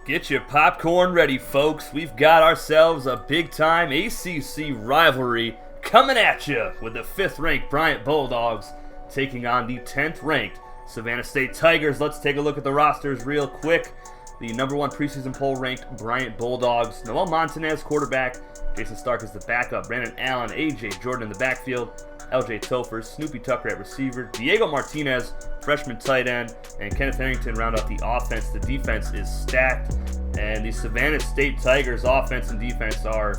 Get your popcorn ready, folks. We've got ourselves a big-time ACC rivalry coming at you with the 5th-ranked Bryant Bulldogs taking on the 10th-ranked Savannah State Tigers. Let's take a look at the rosters real quick. The number 1 preseason poll-ranked Bryant Bulldogs. Noel Montanez, quarterback. Jason Stark is the backup. Brandon Allen, A.J. Jordan in the backfield. L.J. Topher, Snoopy Tucker at receiver. Diego Martinez, freshman tight end. And Kenneth Harrington round out the offense. The defense is stacked. And the Savannah State Tigers offense and defense are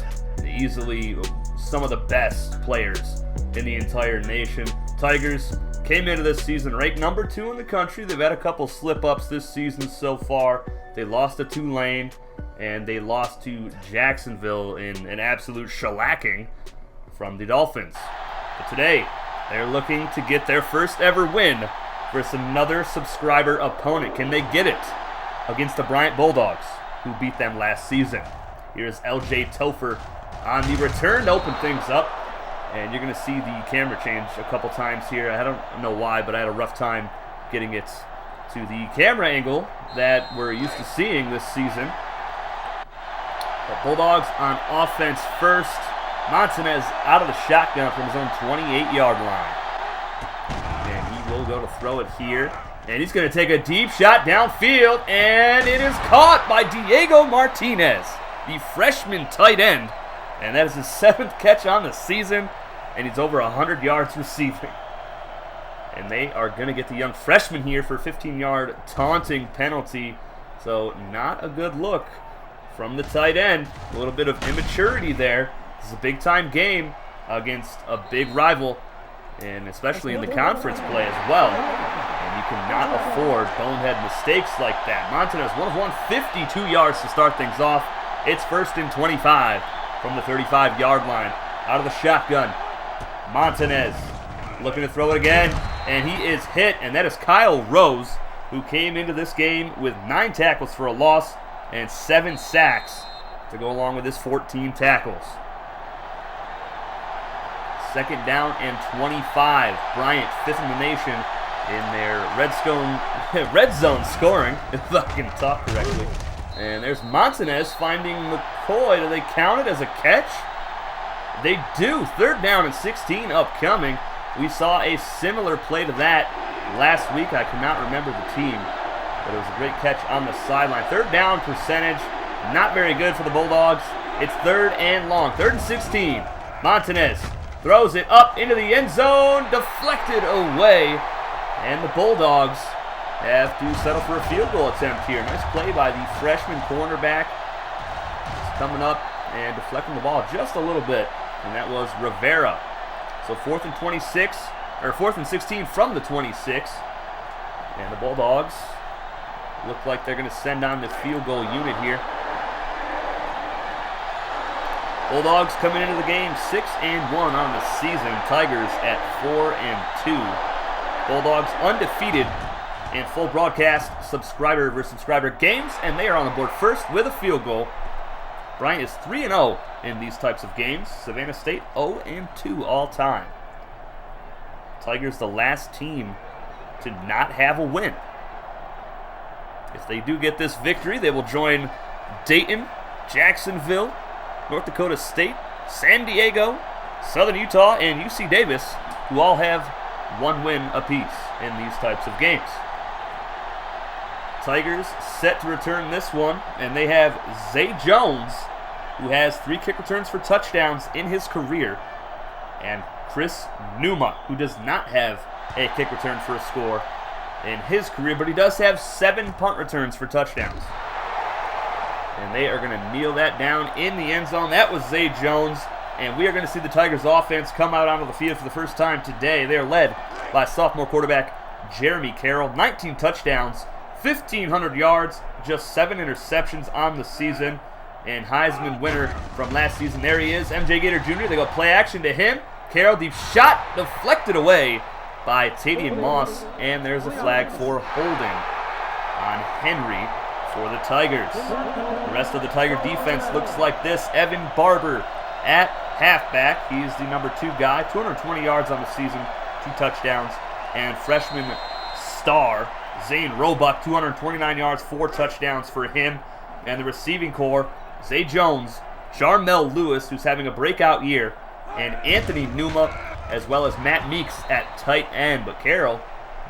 easily some of the best players in the entire nation. Tigers came into this season ranked number 2 in the country. They've had a couple slip-ups this season so far. They lost to Tulane, and they lost to Jacksonville in an absolute shellacking from the Dolphins. But today, they're looking to get their first ever win versus another subscriber opponent. Can they get it against the Bryant Bulldogs, who beat them last season? Here's L.J. Topher on the return to open things up. And you're going to see the camera change a couple times here. I don't know why, but I had a rough time getting it to the camera angle that we're used to seeing this season. The Bulldogs on offense first. Montanez out of the shotgun from his own 28-yard line. And he will go to throw it here. And he's going to take a deep shot downfield, and it is caught by Diego Martinez, the freshman tight end. And that is his 7th catch on the season, and he's over 100 yards receiving. And they are going to get the young freshman here for a 15-yard taunting penalty. So not a good look from the tight end. A little bit of immaturity there. This is a big-time game against a big rival, and especially in the conference play as well. And you cannot afford bonehead mistakes like that. Montanez, 1 of 1, 52 yards to start things off. It's 1st and 25 from the 35-yard line. Out of the shotgun, Montanez looking to throw it again, and he is hit, and that is Kyle Rose, who came into this game with 9 tackles for a loss and 7 sacks to go along with his 14 tackles. 2nd down and 25. Bryant, 5th in the nation in their red zone scoring, if I can talk correctly. And there's Montanez finding McCoy. Do they count it as a catch? They do. 3rd down and 16 upcoming. We saw a similar play to that last week. I cannot remember the team, but it was a great catch on the sideline. 3rd down percentage, not very good for the Bulldogs. It's 3rd and long. 3rd and 16. Montanez throws it up into the end zone, deflected away, and the Bulldogs have to settle for a field goal attempt here. Nice play by the freshman cornerback. He's coming up and deflecting the ball just a little bit, and that was Rivera. So 4th and 26, or 4th and 16 from the 26, and the Bulldogs look like they're going to send on the field goal unit here. Bulldogs coming into the game 6-1 on the season. Tigers at 4-2. Bulldogs undefeated in full broadcast subscriber versus subscriber games, and they are on the board first with a field goal. Bryant is 3-0 in these types of games. Savannah State 0-2 all time. Tigers the last team to not have a win. If they do get this victory, they will join Dayton, Jacksonville, North Dakota State, San Diego, Southern Utah, and UC Davis, who all have 1 win apiece in these types of games. Tigers set to return this one, and they have Zay Jones, who has 3 kick returns for touchdowns in his career, and Chris Numa, who does not have a kick return for a score in his career, but he does have 7 punt returns for touchdowns. And they are going to kneel that down in the end zone. That was Zay Jones, and we are going to see the Tigers offense come out onto the field for the first time today. They are led by sophomore quarterback Jeremy Carroll. 19 touchdowns, 1,500 yards, just 7 interceptions on the season. And Heisman winner from last season, there he is, MJ Gator Jr. They go play action to him. Carroll, deep shot, deflected away by Tadian Moss. And there's a flag for holding on Henry for the Tigers. The rest of the Tiger defense looks like this. Evan Barber at halfback. He's the number 2 guy. 220 yards on the season, 2 touchdowns. And freshman star Zane Roebuck, 229 yards, 4 touchdowns for him. And the receiving core, Zay Jones, Jarmel Lewis, who's having a breakout year, and Anthony Numa, as well as Matt Meeks at tight end. But Carroll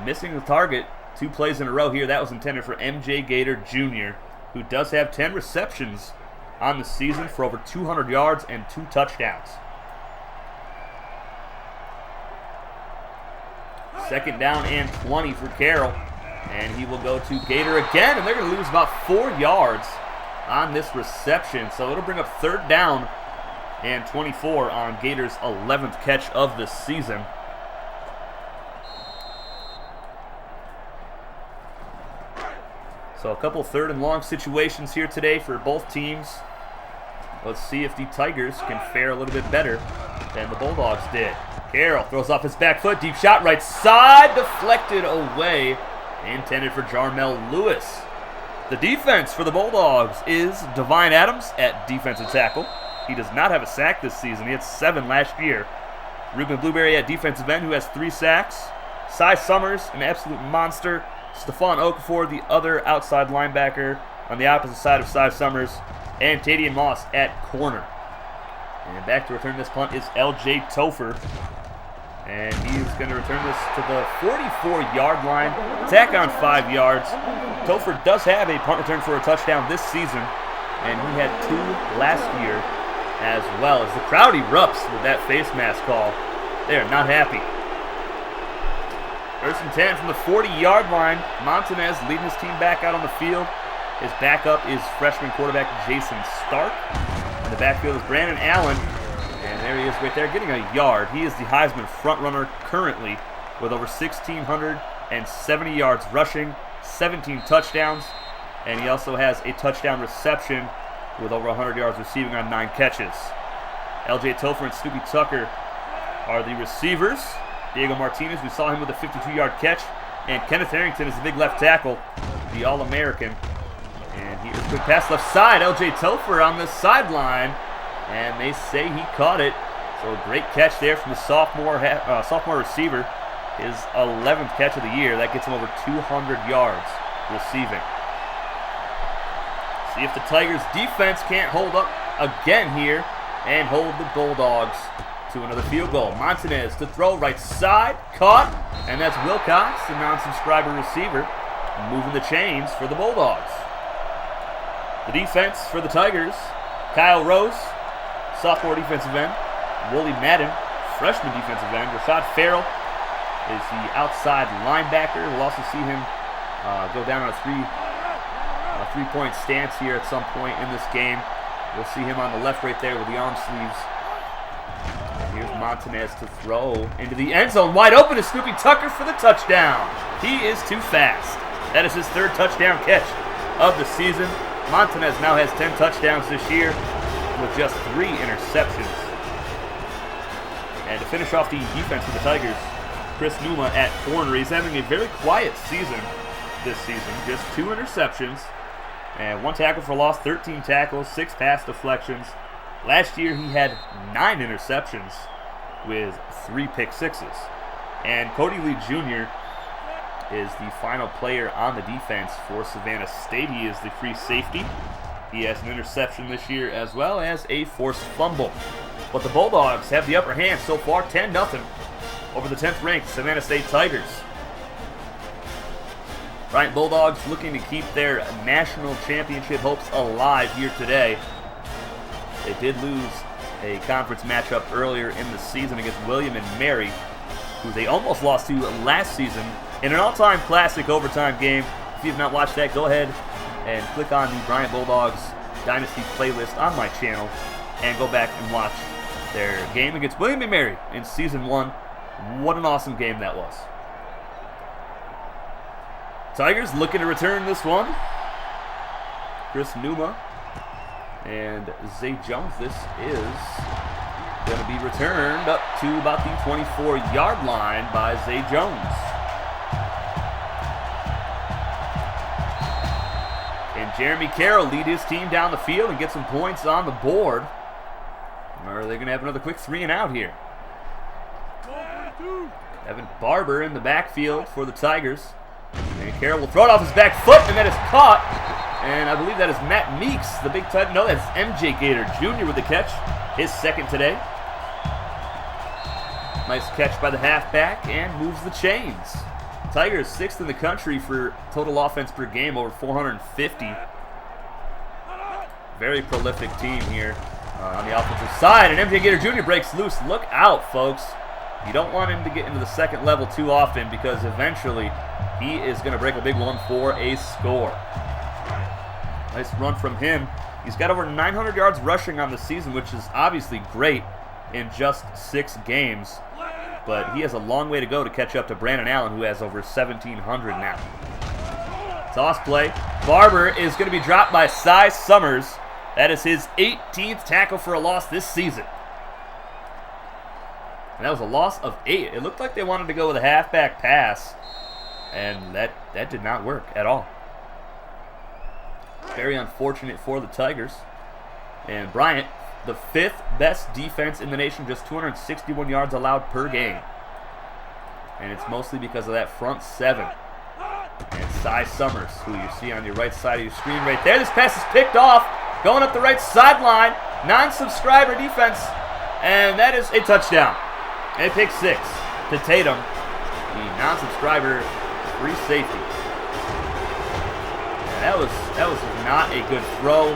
missing the target 2 plays in a row here. That was intended for MJ Gator Jr., who does have 10 receptions on the season for over 200 yards and 2 touchdowns. Second down and 20 for Carroll. And he will go to Gator again, and they're going to lose about 4 yards on this reception. So it'll bring up third down and 24 on Gator's 11th catch of the season. So a couple third and long situations here today for both teams. Let's see if the Tigers can fare a little bit better than the Bulldogs did. Carroll throws off his back foot, deep shot right side, deflected away, intended for Jarmel Lewis. The defense for the Bulldogs is Divine Adams at defensive tackle. He does not have a sack this season. He had 7 last year. Ruben Blueberry at defensive end, who has 3 sacks. Cy Summers, an absolute monster. Stephon Okafor, the other outside linebacker on the opposite side of Cy Summers. And Tadian Moss at corner. And back to return this punt is L.J. Topher. And he's going to return this to the 44-yard line. Tack on 5 yards. Topher does have a punt return for a touchdown this season. And he had 2 last year as well. As the crowd erupts with that face mask call. They are not happy. First and 10 from the 40-yard line. Montanez leading his team back out on the field. His backup is freshman quarterback Jason Stark. In the backfield is Brandon Allen. And there he is right there getting a yard. He is the Heisman frontrunner currently with over 1,670 yards rushing, 17 touchdowns, and he also has a touchdown reception with over 100 yards receiving on 9 catches. L.J. Topher and Snoopy Tucker are the receivers. Diego Martinez, we saw him with a 52-yard catch, and Kenneth Harrington is the big left tackle, the All-American. And here's a quick pass left side. L.J. Topher on the sideline. And they say he caught it. So a great catch there from the sophomore receiver. His 11th catch of the year. That gets him over 200 yards receiving. See if the Tigers defense can't hold up again here and hold the Bulldogs to another field goal. Montanez to throw right side. Caught. And that's Wilcox, the non-subscriber receiver, moving the chains for the Bulldogs. The defense for the Tigers, Kyle Rose, sophomore defensive end. Wooly Madden, freshman defensive end. Rashad Farrell is the outside linebacker. We'll also see him go down on a three-point stance here at some point in this game. We'll see him on the left right there with the arm sleeves. And here's Montanez to throw into the end zone. Wide open is Snoopy Tucker for the touchdown. He is too fast. That is his 3rd touchdown catch of the season. Montanez now has 10 touchdowns this year with just 3 interceptions. And to finish off the defense for the Tigers, Chris Numa at corner. He's having a very quiet season this season. Just 2 interceptions and 1 tackle for loss, 13 tackles, 6 pass deflections. Last year he had 9 interceptions with 3 pick sixes. And Cody Lee Jr. is the final player on the defense for Savannah State. He is the free safety. He has an interception this year as well as a forced fumble. But the Bulldogs have the upper hand so far, 10-0 over the 10th ranked Savannah State Tigers. Bryant Bulldogs looking to keep their national championship hopes alive here today. They did lose a conference matchup earlier in the season against William and Mary, who they almost lost to last season in an all-time classic overtime game. If you have not watched that, go ahead and click on the Bryant Bulldogs Dynasty playlist on my channel and go back and watch their game against William and Mary in Season 1. What an awesome game that was. Tigers looking to return this one. Chris Numa and Zay Jones. This is going to be returned up to about the 24-yard line by Zay Jones. And Jeremy Carroll lead his team down the field and get some points on the board. Or are they going to have another quick 3 and out here? Evan Barber in the backfield for the Tigers. And Carroll will throw it off his back foot, and that is caught. And I believe that is Matt Meeks, the big tight. No, that's MJ Gator Jr. with the catch. His second today. Nice catch by the halfback and moves the chains. Tigers 6th in the country for total offense per game, over 450. Very prolific team here on the offensive side. And MJ Gator Jr. breaks loose. Look out, folks. You don't want him to get into the second level too often because eventually he is going to break a big one for a score. Nice run from him. He's got over 900 yards rushing on the season, which is obviously great in just 6 games. But he has a long way to go to catch up to Brandon Allen, who has over 1,700 now. Toss play. Barber is going to be dropped by Cy Summers. That is his 18th tackle for a loss this season. And that was a loss of 8. It looked like they wanted to go with a halfback pass, and that did not work at all. Very unfortunate for the Tigers. And Bryant, the 5th best defense in the nation, just 261 yards allowed per game. And it's mostly because of that front 7. And Cy Summers, who you see on your right side of your screen right there. This pass is picked off, going up the right sideline. Non-subscriber defense, and that is a touchdown. And pick 6 to Tatum, the non-subscriber free safety. And that was not a good throw.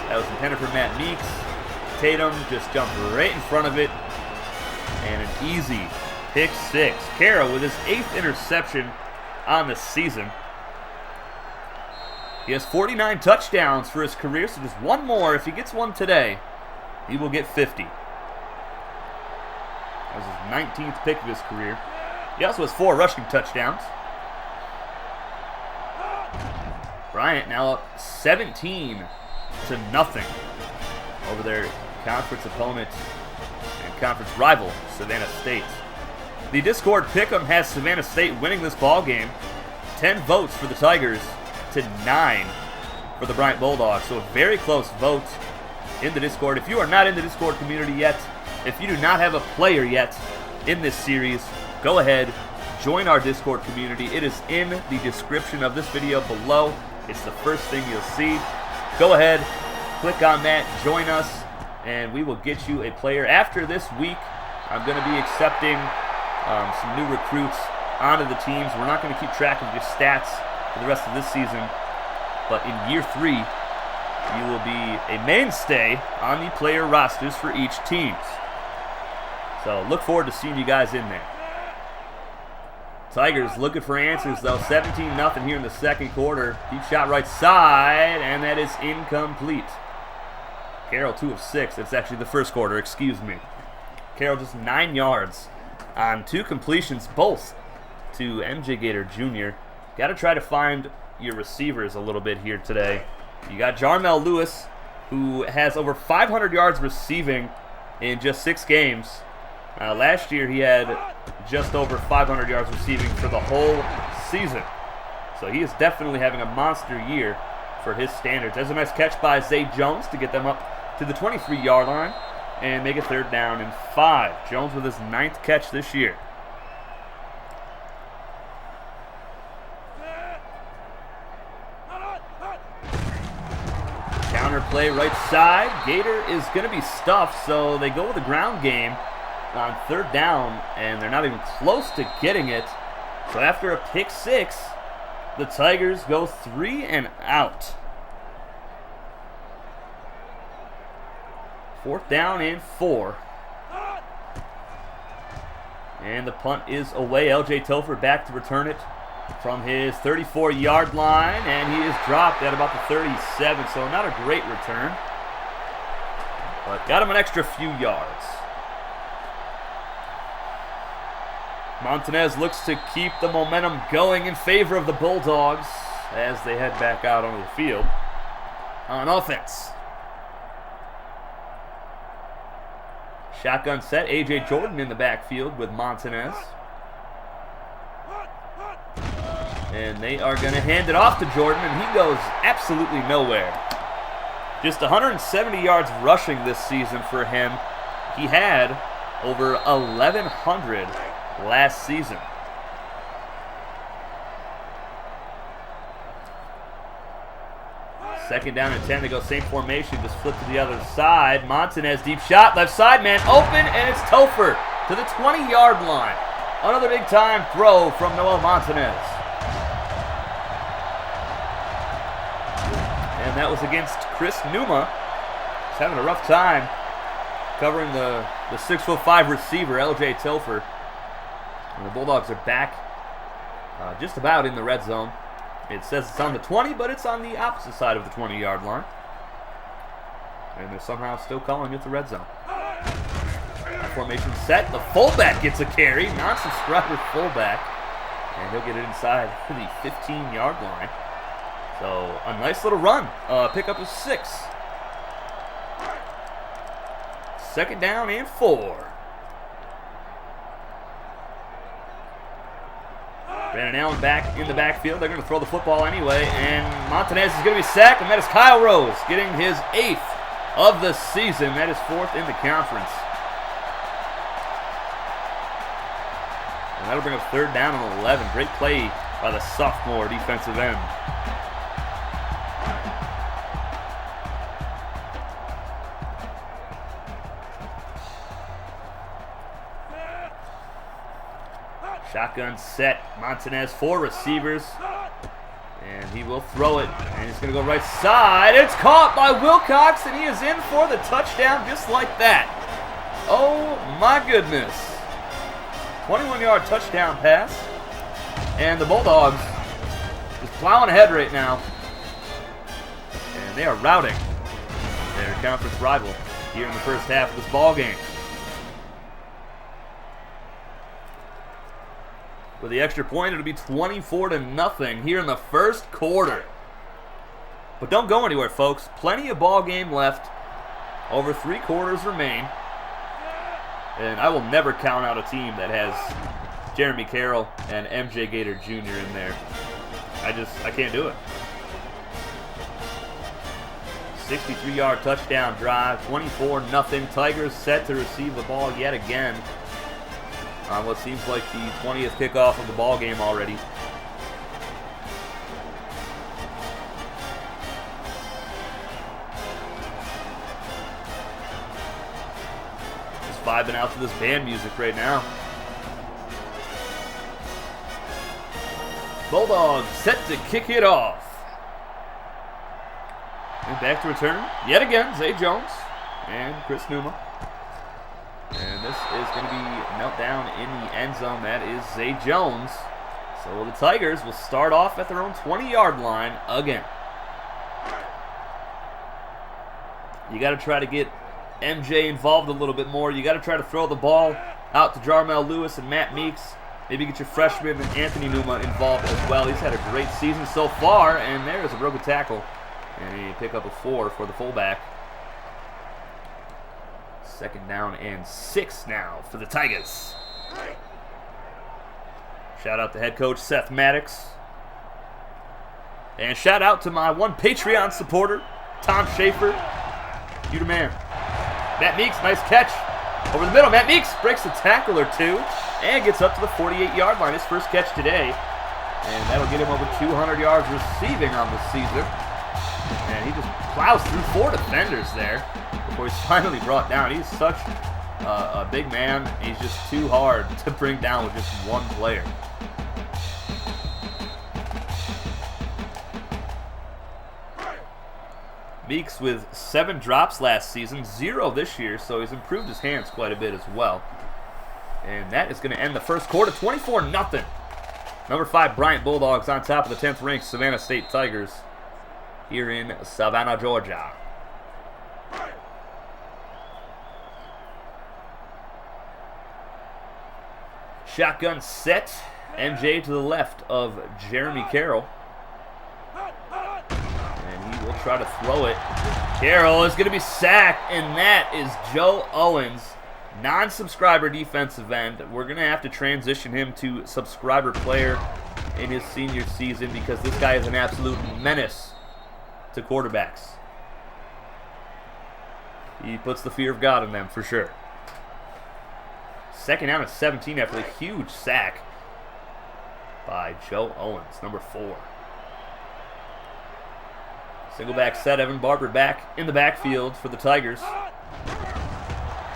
That was intended for Matt Meeks. Tatum just jumped right in front of it. And an easy pick 6. Carroll with his 8th interception on the season. He has 49 touchdowns for his career, so just one more. If he gets one today, he will get 50. That was his 19th pick of his career. He also has 4 rushing touchdowns. Bryant now up 17-0 over their conference opponent and conference rival, Savannah State. The Discord Pick'em has Savannah State winning this ball game. 10 votes for the Tigers to 9 for the Bryant Bulldogs. So a very close vote in the Discord. If you are not in the Discord community yet, if you do not have a player yet in this series, go ahead, join our Discord community. It is in the description of this video below. It's the first thing you'll see. Go ahead, click on that, join us, and we will get you a player. After this week, I'm going to be accepting some new recruits onto the teams. We're not going to keep track of your stats for the rest of this season, but in year 3, you will be a mainstay on the player rosters for each team. So look forward to seeing you guys in there. Tigers looking for answers, though. 17-0 here in the second quarter. Deep shot right side, and that is incomplete. Carroll 2 of 6. It's actually the first quarter, excuse me. Carroll just 9 yards on 2 completions, both to MJ Gator Jr. Got to try to find your receivers a little bit here today. You got Jarmel Lewis, who has over 500 yards receiving in just 6 games. Last year he had just over 500 yards receiving for the whole season. So he is definitely having a monster year for his standards. There's a nice catch by Zay Jones to get them up to the 23-yard line and make it 3rd down and 5. Jones with his 9th catch this year. Counter play right side. Gator is going to be stuffed, so they go with the ground game on 3rd down, and they're not even close to getting it. So after a pick 6, the Tigers go 3 and out. 4th down and 4. And the punt is away. LJ Topher back to return it from his 34-yard line, and he is dropped at about the 37, so not a great return, but got him an extra few yards. Montanez looks to keep the momentum going in favor of the Bulldogs as they head back out onto the field on offense. Shotgun set, A.J. Jordan in the backfield with Montanez. And they are going to hand it off to Jordan, and he goes absolutely nowhere. Just 170 yards rushing this season for him. He had over 1,100 last season. Second down and 10. They go same formation, just flip to the other side. Montanez, deep shot, left side, man open, and it's Topher to the 20-yard line. Another big-time throw from Noel Montanez. And that was against Chris Numa. He's having a rough time covering the 6'5" receiver, L.J. Tilford. And the Bulldogs are back just about in the red zone. It says it's on the 20, but it's on the opposite side of the 20-yard line. And they're somehow still calling it the red zone. Formation set. The fullback gets a carry. Non-subscriber fullback. And he'll get it inside the 15-yard line. So a nice little run. Pickup of 6. Second down and 4. Brandon Allen back in the backfield. They're going to throw the football anyway. And Montanez is going to be sacked. And that is Kyle Rose getting his 8th of the season. That is 4th in the conference. And that'll bring up third down and 11. Great play by the sophomore defensive end. Shotgun set. Montanez, 4 receivers. And he will throw it. And it's going to go right side. It's caught by Wilcox, and he is in for the touchdown just like that. Oh, my goodness. 21-yard touchdown pass. And the Bulldogs just plowing ahead right now. And they are routing their conference rival here in the first half of this ball game. With the extra point, it'll be 24-0 here in the first quarter. But don't go anywhere, folks. Plenty of ball game left. Over 3 quarters remain. And I will never count out a team that has Jeremy Carroll and MJ Gator Jr. in there. I can't do it. 63-yard touchdown drive, 24-0. Tigers set to receive the ball yet again on what seems like the 20th kickoff of the ball game already. Just vibing out to this band music right now. Bulldogs set to kick it off. And back to return yet again, Zay Jones and Chris Numa. And this is going to be knelt down in the end zone. That is Zay Jones. So the Tigers will start off at their own 20-yard line again. You got to try to get MJ involved a little bit more. You got to try to throw the ball out to Jarmel Lewis and Matt Meeks. Maybe get your freshman Anthony Numa involved as well. He's had a great season so far. And there is a broken tackle. And a pick up of 4 for the fullback. Second down and 6 now for the Tigers. Shout out to head coach Seth Maddox. And shout out to my one Patreon supporter, Tom Schaefer. You the man. Matt Meeks, nice catch. Over the middle, Matt Meeks breaks a tackle or 2 and gets up to the 48-yard line. His first catch today. And that'll get him over 200 yards receiving on the season. And he just plows through 4 defenders there before he's finally brought down. He's such a big man. He's just too hard to bring down with just one player. Meeks with 7 drops last season, 0 this year, so he's improved his hands quite a bit as well. And that is going to end the first quarter, 24-0. Number 5 Bryant Bulldogs on top of the 10th ranked Savannah State Tigers here in Savannah, Georgia. Shotgun set. MJ to the left of Jeremy Carroll. And he will try to throw it. Carroll is going to be sacked, and that is Joe Owens, non-subscriber defensive end. We're going to have to transition him to subscriber player in his senior season because this guy is an absolute menace to quarterbacks. He puts the fear of God in them for sure. Second down at 17 after the huge sack by Joe Owens, number 4. Single back set, Evan Barber back in the backfield for the Tigers.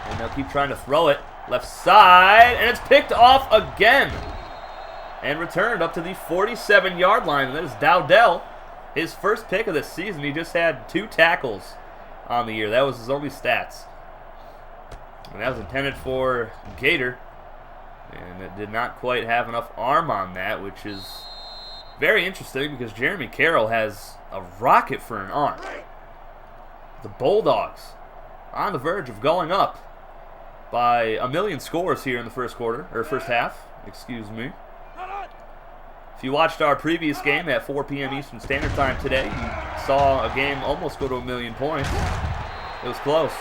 And they'll keep trying to throw it. Left side, and it's picked off again. And returned up to the 47-yard line. And that is Dowdell. His first pick of the season. He just had 2 tackles on the year. That was his only stats. And that was intended for Gator. And it did not quite have enough arm on that, which is very interesting because Jeremy Carroll has a rocket for an arm. The Bulldogs on the verge of going up by 1 million scores here in the first half, excuse me. If you watched our previous game at 4 p.m. Eastern Standard Time today, you saw a game almost go to 1 million points. It was close.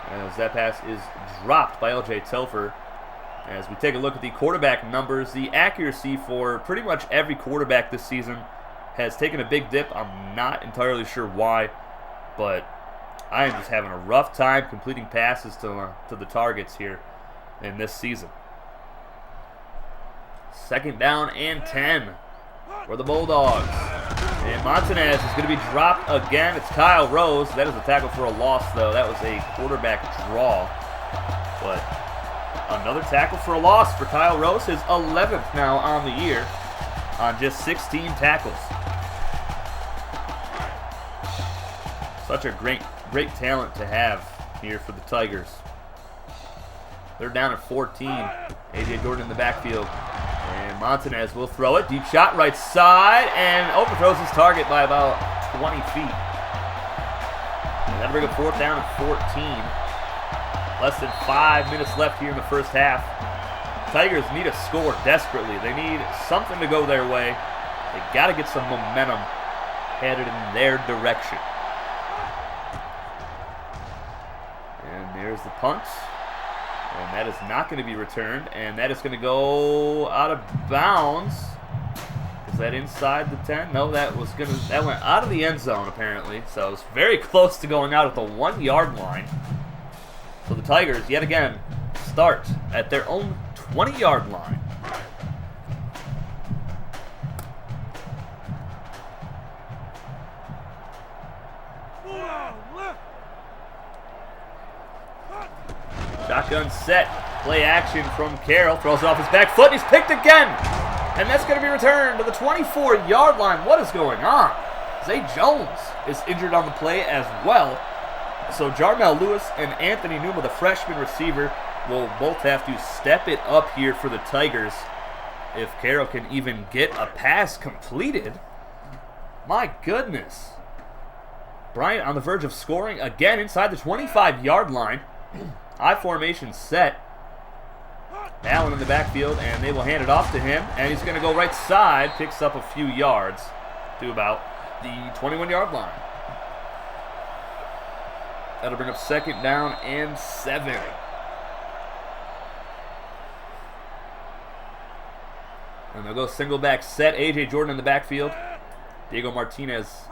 As that pass is dropped by L.J. Telfer. As we take a look at the quarterback numbers, the accuracy for pretty much every quarterback this season has taken a big dip. I'm not entirely sure why, but I am just having a rough time completing passes to the targets here in this season. 2nd down and 10 for the Bulldogs. And Montanez is going to be dropped again. It's Kyle Rose. That is a tackle for a loss, though. That was a quarterback draw. But another tackle for a loss for Kyle Rose. His 11th now on the year on just 16 tackles. Such a great talent to have here for the Tigers. They're down at 14. A.J. Jordan in the backfield. And Montanez will throw it. Deep shot right side. And overthrows his target by about 20 feet. And that'll bring a 4th down and 14. Less than 5 minutes left here in the first half. Tigers need a score desperately. They need something to go their way. They got to get some momentum headed in their direction. And there's the punt. And that is not going to be returned. And that is going to go out of bounds. Is that inside the 10? No, that went out of the end zone apparently. So it was very close to going out at the 1-yard line. So the Tigers, yet again, start at their own 20-yard line. Shotgun set. Play action from Carroll. Throws it off his back foot. He's picked again. And that's going to be returned to the 24-yard line. What is going on? Zay Jones is injured on the play as well. So Jarmel Lewis and Anthony Numa, the freshman receiver, will both have to step it up here for the Tigers if Carroll can even get a pass completed. My goodness. Bryant on the verge of scoring again inside the 25-yard line. I formation set. Allen in the backfield, and they will hand it off to him. And he's going to go right side, picks up a few yards to about the 21-yard line. That'll bring up 2nd down and 7. And they'll go single back set. A.J. Jordan in the backfield. Diego Martinez,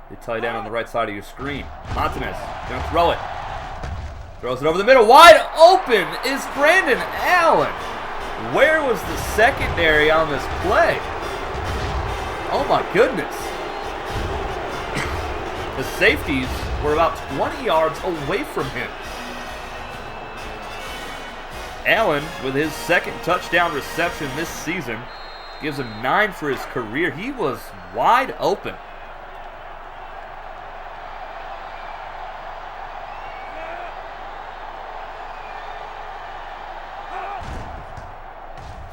they tie down on the right side of your screen. Montanez going to throw it. Throws it over the middle. Wide open is Brandon Allen. Where was the secondary on this play? Oh my goodness. The safeties were about 20 yards away from him. Allen, with his 2nd touchdown reception this season, gives him 9 for his career. He was wide open.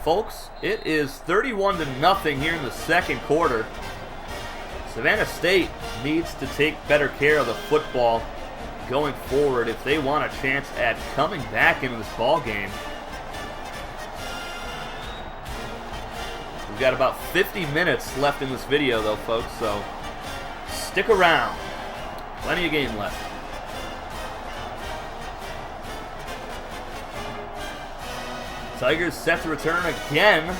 Folks, it is 31-0 here in the 2nd quarter. Savannah State needs to take better care of the football going forward if they want a chance at coming back into this ball game. We've got about 50 minutes left in this video though, folks, so stick around. Plenty of game left. Tigers set to return again.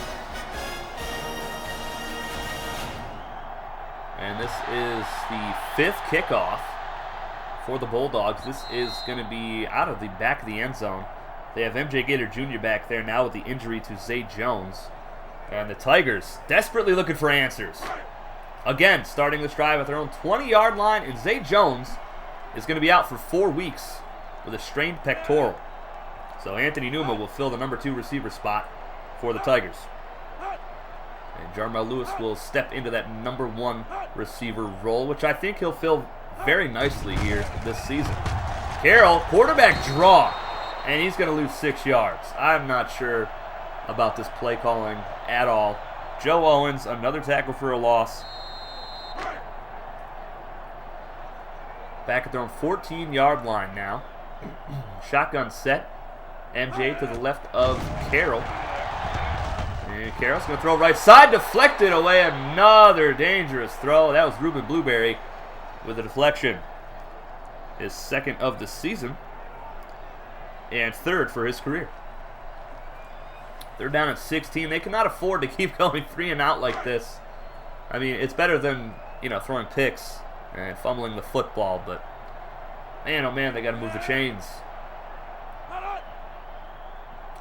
And this is the 5th kickoff for the Bulldogs. This is going to be out of the back of the end zone. They have MJ Gator Jr. back there now with the injury to Zay Jones. And the Tigers desperately looking for answers. Again, starting this drive at their own 20-yard line, and Zay Jones is going to be out for 4 weeks with a strained pectoral. So Anthony Numa will fill the number 2 receiver spot for the Tigers. And Jarmel Lewis will step into that number 1 receiver role, which I think he'll fill very nicely here this season. Carroll, quarterback draw, and he's going to lose 6 yards. I'm not sure about this play calling at all. Joe Owens, another tackle for a loss. Back at their own 14-yard line now. Shotgun set. MJ to the left of Carroll. And Carroll's going to throw right side, deflected away. Another dangerous throw. That was Ruben Blueberry with a deflection. His 2nd of the season. And 3rd for his career. They're down at 16. They cannot afford to keep going 3 and out like this. I mean, it's better than, throwing picks and fumbling the football, but man, oh man, they got to move the chains.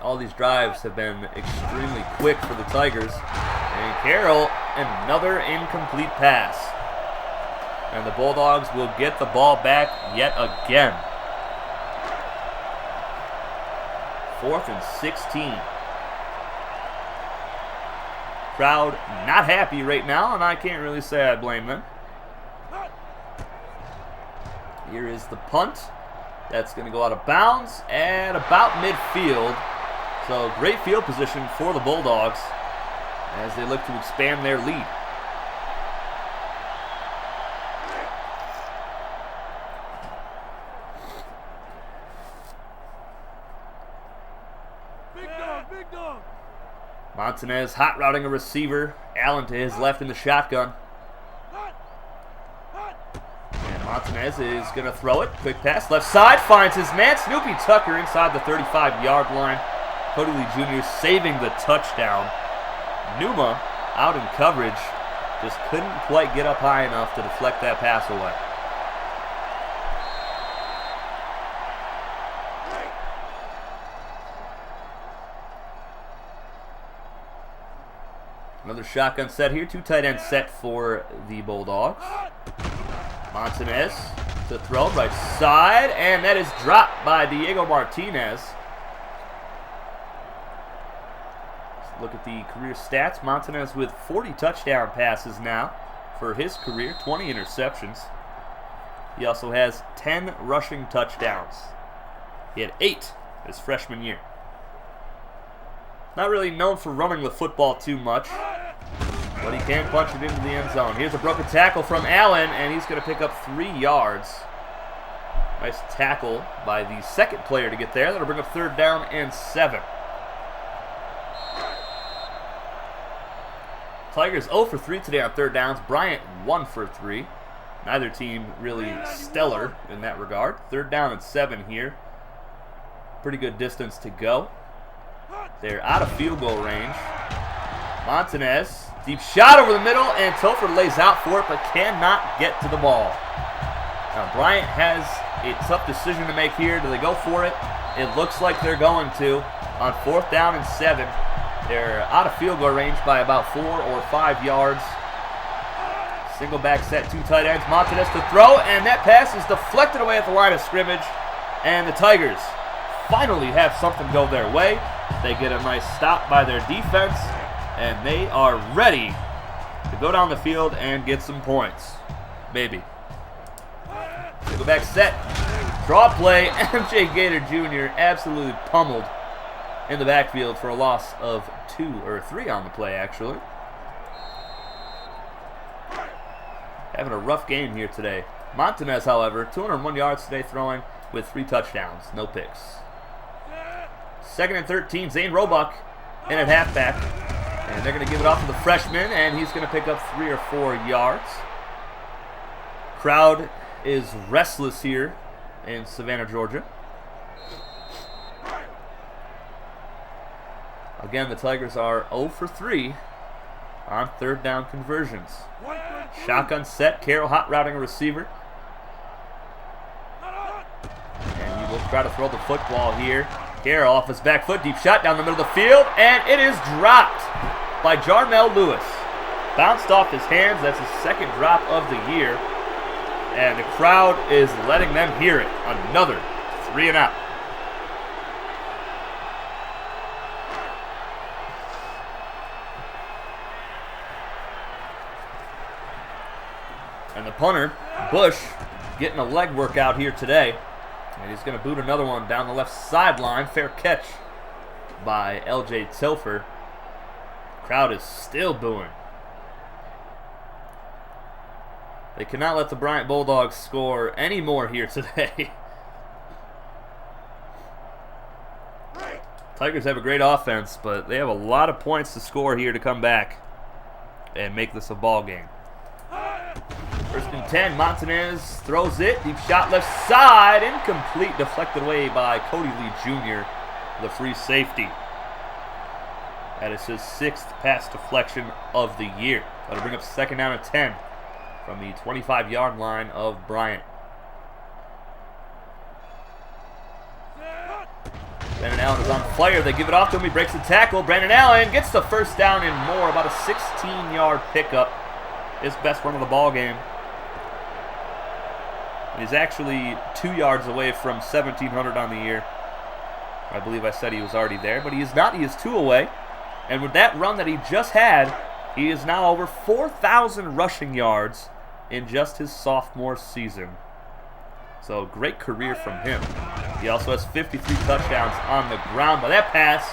All these drives have been extremely quick for the Tigers. And Carroll, another incomplete pass. And the Bulldogs will get the ball back yet again. 4th and 16. Crowd not happy right now, and I can't really say I blame them. Here is the punt. That's going to go out of bounds at about midfield. So great field position for the Bulldogs as they look to expand their lead. Big dog. Montanez hot routing a receiver. Allen to his left in the shotgun. And Montanez is going to throw it. Quick pass left side. Finds his man. Snoopy Tucker inside the 35-yard line. Cody Lee Jr. saving the touchdown. Numa out in coverage. Just couldn't quite get up high enough to deflect that pass away. Another shotgun set here. 2 tight ends set for the Bulldogs. Montanez to throw right side, and that is dropped by Diego Martinez. Let's look at the career stats. Montanez with 40 touchdown passes now for his career, 20 interceptions. He also has 10 rushing touchdowns. He had 8 his freshman year. Not really known for running the football too much, but he can punch it into the end zone. Here's a broken tackle from Allen, and he's going to pick up 3 yards. Nice tackle by the second player to get there. That'll bring up 3rd down and 7. Tigers 0 for 3 today on 3rd downs. Bryant 1 for 3. Neither team really stellar in that regard. 3rd down and 7 here. Pretty good distance to go. They're out of field goal range. Montanez, deep shot over the middle, and Topher lays out for it, but cannot get to the ball. Now Bryant has a tough decision to make here. Do they go for it? It looks like they're going to. On 4th down and 7, they're out of field goal range by about 4 or 5 yards. Single back set, 2 tight ends. Montanez to throw, and that pass is deflected away at the line of scrimmage. And the Tigers finally have something go their way. They get a nice stop by their defense, and they are ready to go down the field and get some points. Maybe. Single back set. Draw play. MJ Gator Jr. absolutely pummeled in the backfield for a loss of 3 on the play, actually. Having a rough game here today. Montanez, however, 201 yards today throwing with 3 touchdowns. No picks. 2nd and 13, Zane Roebuck in at halfback. And they're going to give it off to the freshman, and he's going to pick up 3 or 4 yards. Crowd is restless here in Savannah, Georgia. Again, the Tigers are 0 for 3 on 3rd down conversions. Shotgun set, Carroll hot routing a receiver. And he will try to throw the football here. Carroll off his back foot, deep shot down the middle of the field, and it is dropped by Jarmel Lewis. Bounced off his hands. That's his second drop of the year. And the crowd is letting them hear it. Another 3 and out. And the punter, Bush, getting a leg workout here today. And he's going to boot another one down the left sideline. Fair catch by L.J. Tilfer. Crowd is still booing. They cannot let the Bryant Bulldogs score any more here today. Tigers have a great offense, but they have a lot of points to score here to come back and make this a ball game. First and 10, Montanez throws it. Deep shot left side. Incomplete, deflected away by Cody Lee Jr., the free safety. That is his 6th pass deflection of the year. That'll bring up 2nd down and 10 from the 25-yard line of Bryant. Brandon Allen is on fire. They give it off to him. He breaks the tackle. Brandon Allen gets the first down and more. About a 16-yard pickup. His best run of the ball game. He's actually 2 yards away from 1,700 on the year. I believe I said he was already there, but he is not. He is 2 away. And with that run that he just had, he is now over 4,000 rushing yards in just his sophomore season. So great career from him. He also has 53 touchdowns on the ground, but that pass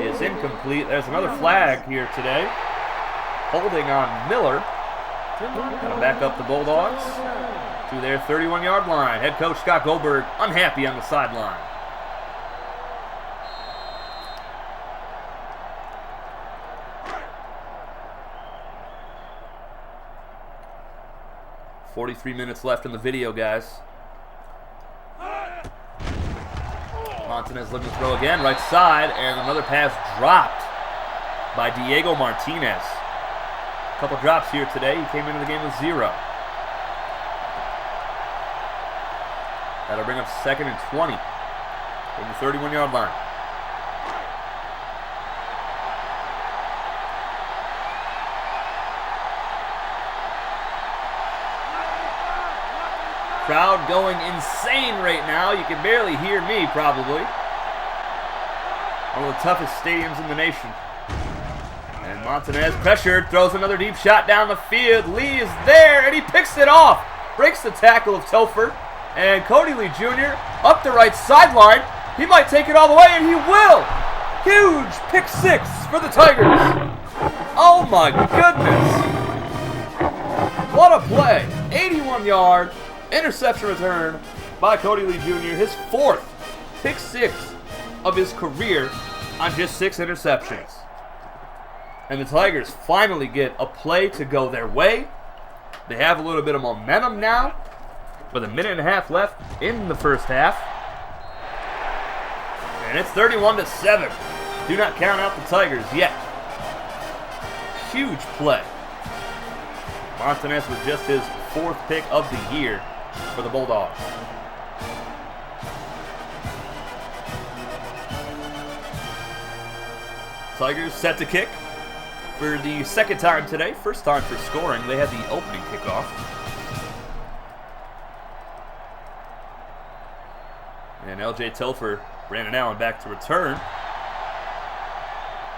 is incomplete. There's another flag here today. Holding on Miller. Gonna back up the Bulldogs to their 31-yard line. Head coach Scott Goldberg unhappy on the sideline. "43 minutes left in the video, guys." Montanez looking to throw again, right side, and another pass dropped by Diego Martinez. A couple drops here today. He came into the game with 0. That'll bring up 2nd and 20 from the 31-yard line. Crowd going insane right now. You can barely hear me, probably. One of the toughest stadiums in the nation. And Montanez, pressured, throws another deep shot down the field. Lee is there, and he picks it off. Breaks the tackle of Telford. And Cody Lee Jr. up the right sideline. He might take it all the way, and he will. Huge pick 6 for the Tigers. Oh, my goodness. What a play. 81-yard. Interception return by Cody Lee Jr., his 4th pick 6 of his career on just 6 interceptions. And the Tigers finally get a play to go their way. They have a little bit of momentum now with a minute and a half left in the first half. And it's 31-7. Do not count out the Tigers yet. Huge play. Montanez with just his 4th pick of the year for the Bulldogs. Tigers set to kick for the 2nd time today. First time for scoring. They had the opening kickoff. And L.J. Tilfer, Brandon Allen back to return.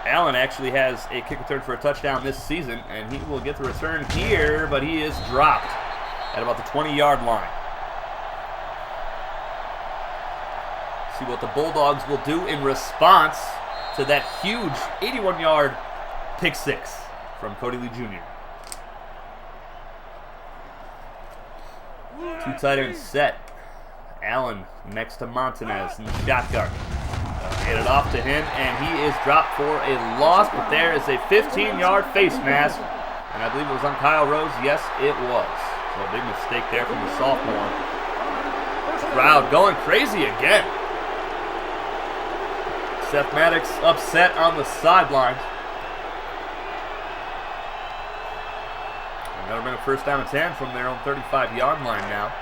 Allen actually has a kick return for a touchdown this season, and he will get the return here, but he is dropped at about the 20-yard line. See what the Bulldogs will do in response to that huge 81-yard pick 6 from Cody Lee Jr. 2 tight ends set. Allen next to Montanez in the shotgun. Get it off to him, and he is dropped for a loss, but there is a 15-yard face mask, and I believe it was on Kyle Rose. Yes, it was. So a big mistake there from the sophomore. Crowd going crazy again. Seth Maddox upset on the sideline. And that'll bring a 1st down and 10 from their own 35-yard line now.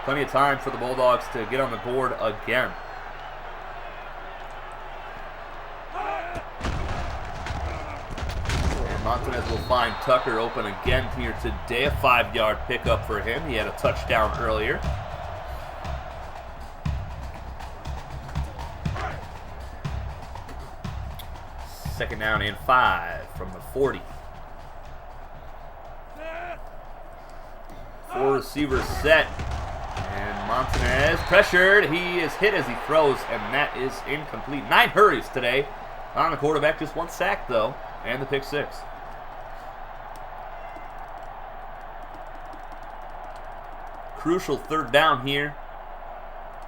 Plenty of time for the Bulldogs to get on the board again. Montanez will find Tucker open again here today. A 5-yard pickup for him. He had a touchdown earlier. Second down and 5 from the 40. 4 receivers set. And Montanez pressured. He is hit as he throws, and that is incomplete. 9 hurries today on the quarterback. Just 1 sack, though, and the pick 6. Crucial 3rd down here.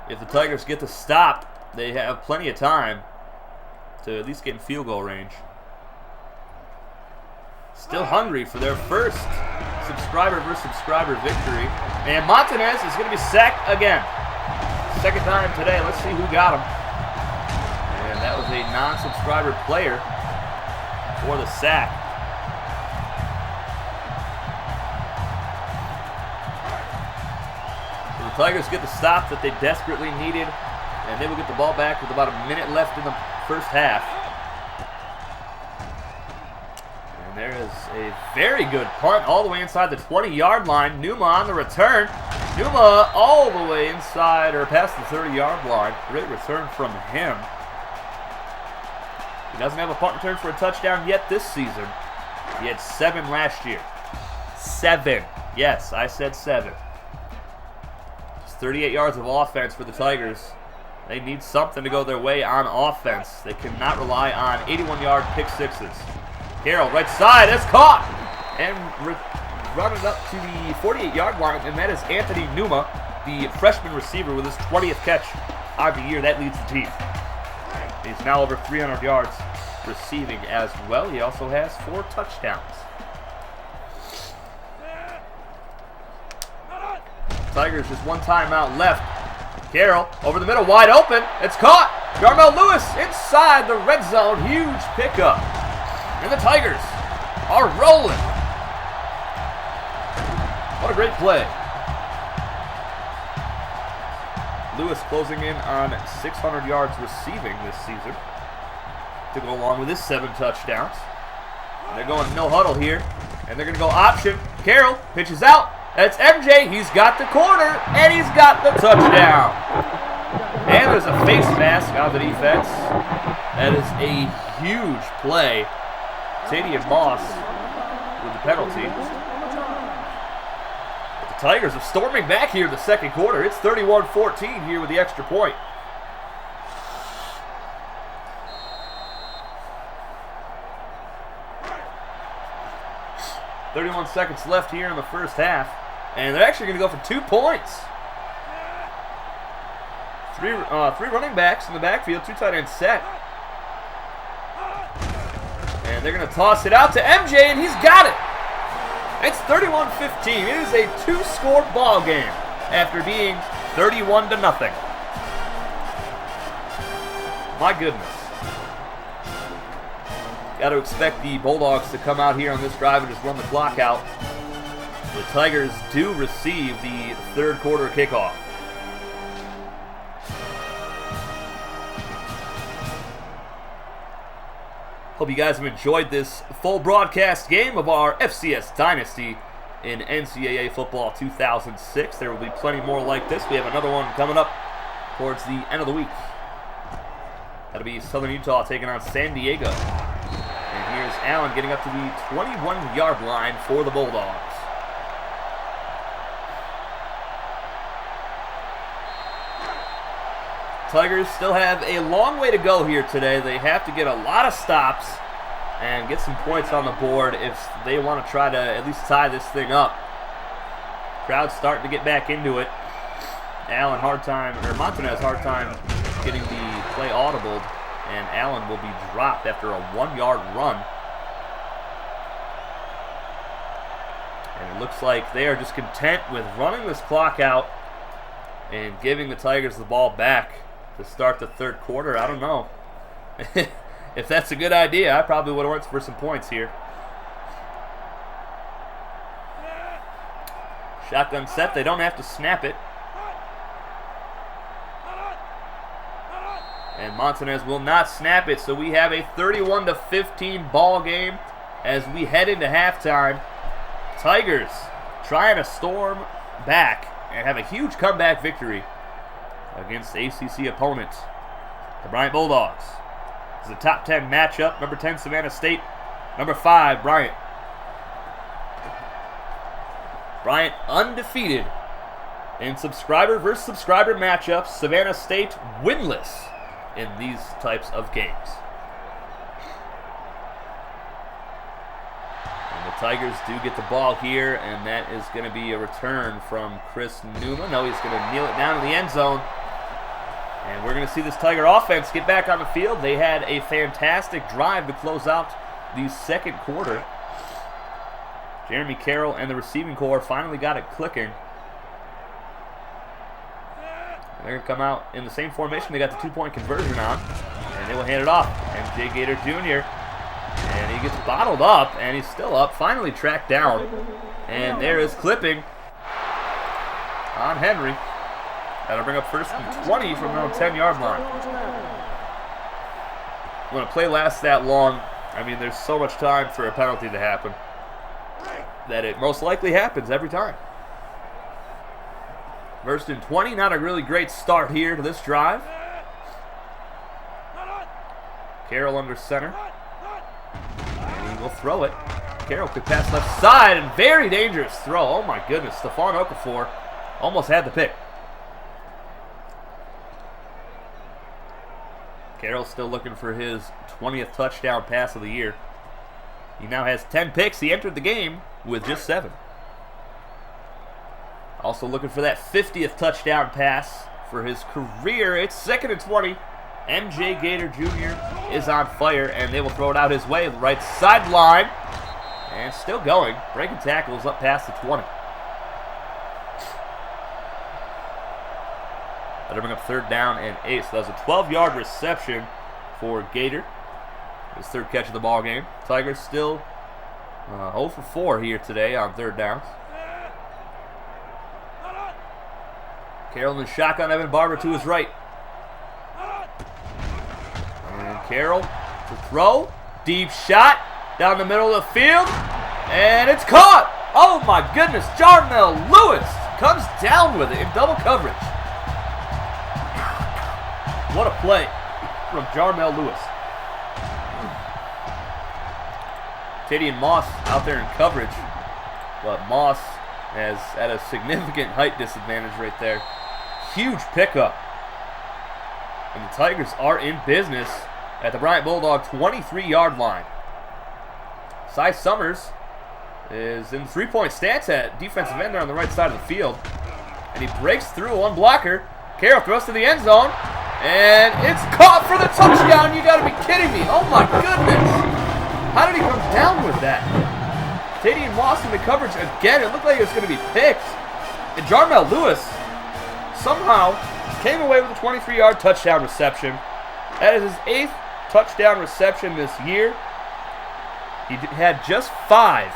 If the Tigers get to stop, they have plenty of time to at least get in field goal range. Still hungry for their first subscriber versus subscriber victory. And Montanez is going to be sacked again. Second time today. Let's see who got him. And that was a non-subscriber player for the sack. So the Tigers get the stop that they desperately needed, and they will get the ball back with about a minute left in the first half. And there is a very good punt all the way inside the 20-yard line. Numa on the return. Numa all the way inside or past the 30-yard line. Great return from him. He doesn't have a punt return for a touchdown yet this season. He had 7 last year. 7. Yes, I said 7. Just 38 yards of offense for the Tigers. They need something to go their way on offense. They cannot rely on 81-yard pick sixes. Carroll, right side, that's caught! And run it up to the 48-yard line, and that is Anthony Numa, the freshman receiver with his 20th catch of the year. That leads the team. He's now over 300 yards receiving as well. He also has 4 touchdowns. Tigers just 1 timeout left. Carroll over the middle, wide open. It's caught. Darnell Lewis inside the red zone. Huge pickup. And the Tigers are rolling. What a great play. Lewis closing in on 600 yards receiving this season to go along with his 7 touchdowns. And they're going no huddle here, and they're going to go option. Carroll pitches out. That's MJ. He's got the corner, and he's got the touchdown. And there's a face mask on the defense. That is a huge play. Tadian Moss with the penalty. But the Tigers are storming back here in the second quarter. It's 31-14 here with the extra point. .31 seconds left here in the first half. And they're actually going to go for 2 points. Three running backs in the backfield, 2 tight ends set. And they're going to toss it out to MJ, and he's got it. It's 31-15. It is a 2-score ball game after being 31-0. My goodness. Got to expect the Bulldogs to come out here on this drive and just run the clock out. The Tigers do receive the 3rd quarter kickoff. Hope you guys have enjoyed this full broadcast game of our FCS Dynasty in NCAA Football 2006. There will be plenty more like this. We have another one coming up towards the end of the week. That'll be Southern Utah taking on San Diego. And here's Allen getting up to the 21-yard line for the Bulldogs. Tigers still have a long way to go here today. They have to get a lot of stops and get some points on the board if they want to try to at least tie this thing up. Crowd's starting to get back into it. Montanez hard time getting the play audibled, and Allen will be dropped after a 1-yard run. And it looks like they are just content with running this clock out and giving the Tigers the ball back to start the 3rd quarter. I don't know. If that's a good idea, I probably would have went for some points here. Shotgun set. They don't have to snap it. And Montanez will not snap it, so we have a 31-15 ball game as we head into halftime. Tigers trying to storm back and have a huge comeback victory against ACC opponents, the Bryant Bulldogs. This is a top 10 matchup. Number 10, Savannah State. Number 5, Bryant. Bryant undefeated in subscriber versus subscriber matchups. Savannah State winless in these types of games. And the Tigers do get the ball here, and that is going to be a return from Chris Newman. No, he's going to kneel it down in the end zone. And we're going to see this Tiger offense get back on the field. They had a fantastic drive to close out the second quarter. Jeremy Carroll and the receiving corps finally got it clicking. They're going to come out in the same formation. They got the 2-point conversion on, and they will hand it off. MJ Gator Jr., and he gets bottled up, and he's still up, finally tracked down. And there is clipping on Henry. That'll bring up 1st and 20 from their own 10-yard line. When a play lasts that long, I mean, there's so much time for a penalty to happen that it most likely happens every time. 1st and 20, not a really great start here to this drive. Carroll under center. And he will throw it. Carroll could pass left side, and very dangerous throw. Oh my goodness, Stephon Okafor almost had the pick. Carroll's still looking for his 20th touchdown pass of the year. He now has 10 picks. He entered the game with just 7. Also looking for that 50th touchdown pass for his career. It's 2nd and 20. MJ Gator Jr. is on fire, and they will throw it out his way. The right sideline. And still going. Breaking tackles up past the 20. That'll bring up 3rd down and 8. So that was a 12-yard reception for Gator. His 3rd catch of the ball game. Tigers still 0 for 4 here today on 3rd downs. Carroll in the shotgun, Evan Barber to his right. And Carroll to throw. Deep shot down the middle of the field. And it's caught. Oh my goodness. Jarmel Lewis comes down with it in double coverage. What a play from Jarmel Lewis. Tadian Moss out there in coverage, but Moss is at a significant height disadvantage right there. Huge pickup. And the Tigers are in business at the Bryant Bulldog 23-yard line. Cy Summers is in the 3-point stance at defensive end there on the right side of the field. And he breaks through one blocker. Carroll throws to the end zone. And it's caught for the touchdown. You got to be kidding me. Oh, my goodness. How did he come down with that? Tadian Moss in the coverage again. It looked like it was going to be picked. And Jarmel Lewis somehow came away with a 23-yard touchdown reception. That is his 8th touchdown reception this year. He had just 5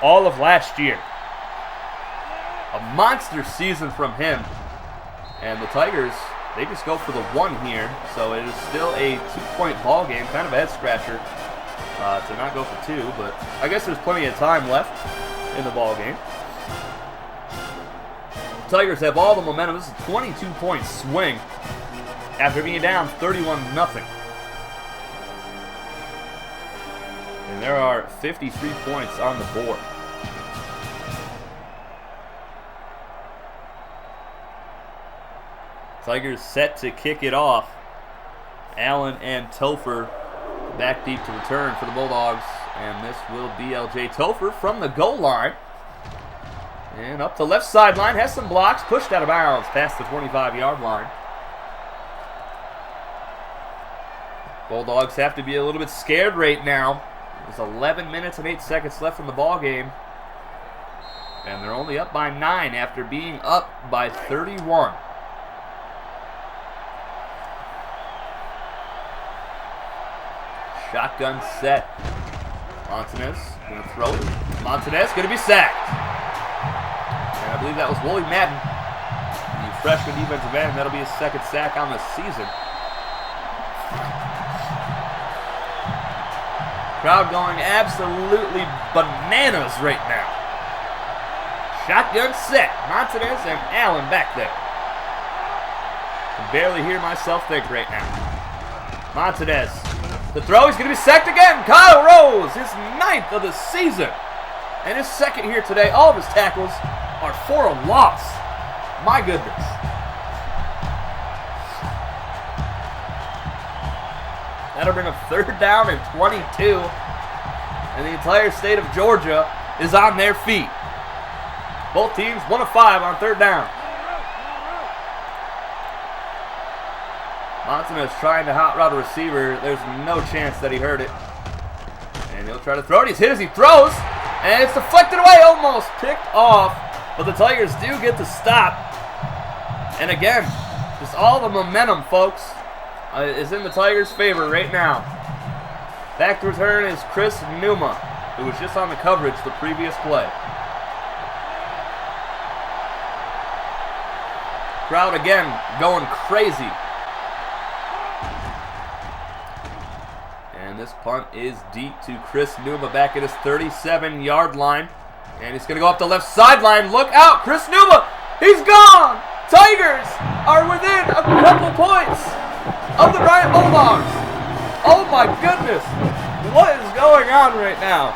all of last year. A monster season from him. And the Tigers, they just go for the 1 here, so it is still a 2-point ball game. Kind of a head-scratcher to not go for 2, but I guess there's plenty of time left in the ball game. The Tigers have all the momentum. This is a 22-point swing after being down 31-0. And there are 53 points on the board. Tigers set to kick it off. Allen and Topher back deep to return for the Bulldogs. And this will be L.J. Topher from the goal line. And up the left sideline, has some blocks, pushed out of bounds past the 25-yard line. Bulldogs have to be a little bit scared right now. There's 11 minutes and 8 seconds left in the ball game. And they're only up by 9 after being up by 31. Shotgun set. Montanez going to throw it. Montanez going to be sacked. And I believe that was Wooly Madden, the freshman defensive end. That'll be his 2nd sack on the season. Crowd going absolutely bananas right now. Shotgun set. Montanez and Allen back there. Can barely hear myself think right now. Montanez. The throw. He's going to be sacked again. Kyle Rose, his 9th of the season. And his 2nd here today. All of his tackles are for a loss. My goodness. That'll bring up 3rd down and 22. And the entire state of Georgia is on their feet. Both teams 1 of 5 on 3rd down. Montanez trying to hot route a receiver. There's no chance that he heard it. And he'll try to throw it. He's hit as he throws. And it's deflected away. Almost picked off. But the Tigers do get the stop. And again, just all the momentum, folks, is in the Tigers' favor right now. Back to return is Chris Numa, who was just on the coverage the previous play. Crowd again going crazy. And this punt is deep to Chris Numa back at his 37-yard line. And he's going to go up the left sideline. Look out, Chris Numa, he's gone! Tigers are within a couple points of the Bryant Bulldogs. Oh my goodness. What is going on right now?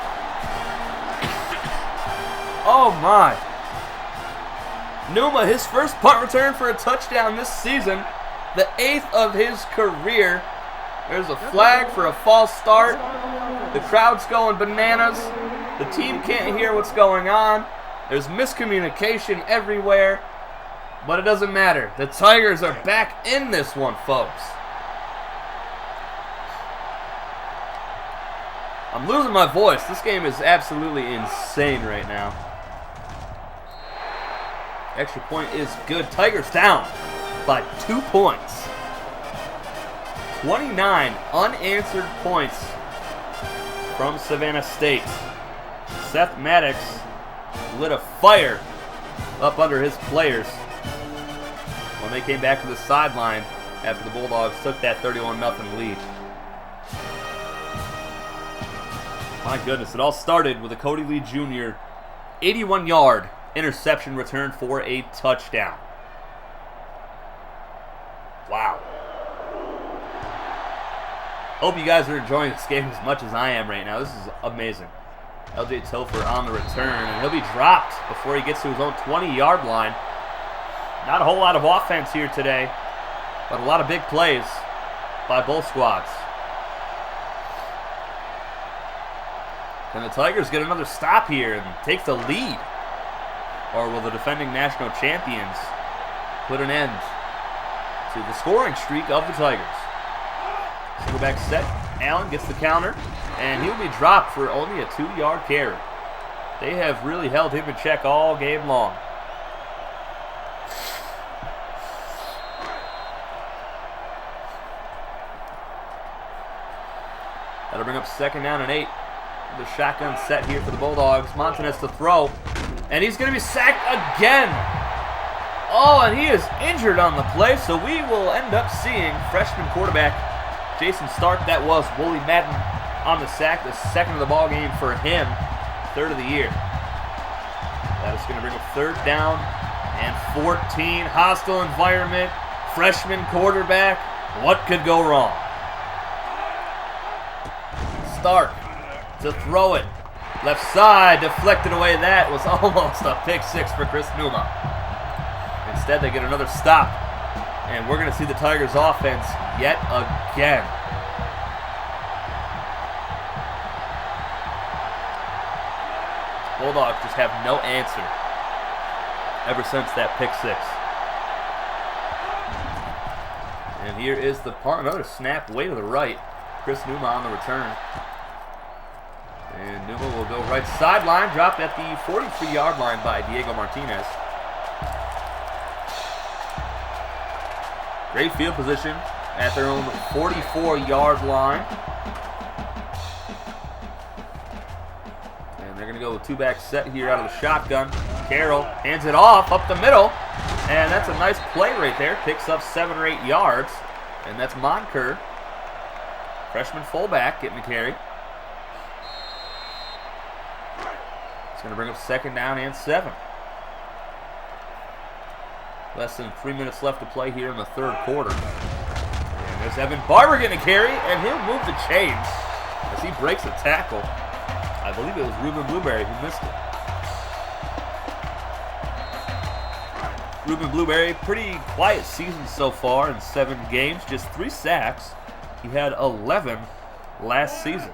Oh my. Numa, his first punt return for a touchdown this season. The 8th of his career. There's a flag for a false start. The crowd's going bananas. The team can't hear what's going on. There's miscommunication everywhere. But it doesn't matter. The Tigers are back in this one, folks. I'm losing my voice. This game is absolutely insane right now. Extra point is good. Tigers down by 2 points. 29 unanswered points from Savannah State. Seth Maddox lit a fire up under his players when they came back to the sideline after the Bulldogs took that 31-0 lead. My goodness, it all started with a Cody Lee Jr. 81-yard interception return for a touchdown. Wow. Hope you guys are enjoying this game as much as I am right now. This is amazing. LJ Topher on the return, and he'll be dropped before he gets to his own 20-yard line. Not a whole lot of offense here today, but a lot of big plays by both squads. And the Tigers get another stop here and take the lead. Or will the defending national champions put an end to the scoring streak of the Tigers? Single back set. Allen gets the counter, and he'll be dropped for only a 2-yard carry. They have really held him in check all game long. That'll bring up 2nd down and 8. The shotgun set here for the Bulldogs. Montanez to throw, and he's going to be sacked again. Oh, and he is injured on the play, so we will end up seeing freshman quarterback Jason Stark. That was Wooly Madden on the sack, the 2nd of the ball game for him, 3rd of the year. That is going to bring up 3rd down and 14. Hostile environment, freshman quarterback. What could go wrong? Stark to throw it. Left side, deflected away. That was almost a pick 6 for Chris Numa. Instead, they get another stop. And we're going to see the Tigers offense yet again. Bulldogs just have no answer ever since that pick 6. And here is the punt. Another snap way to the right. Chris Numa on the return. And Numa will go right sideline, dropped at the 43-yard line by Diego Martinez. Great field position at their own 44-yard line. And they're going to go with 2-back set here out of the shotgun. Carroll hands it off up the middle. And that's a nice play right there. Picks up 7 or 8 yards. And that's Monker, freshman fullback, getting the carry. going to bring up 2nd down and 7. Less than 3 minutes left to play here in the 3rd quarter. And there's Evan Barber getting a carry, and he'll move the chains as he breaks a tackle. I believe it was Ruben Blueberry who missed it. Ruben Blueberry, pretty quiet season so far in 7 games, just 3 sacks. He had 11 last season.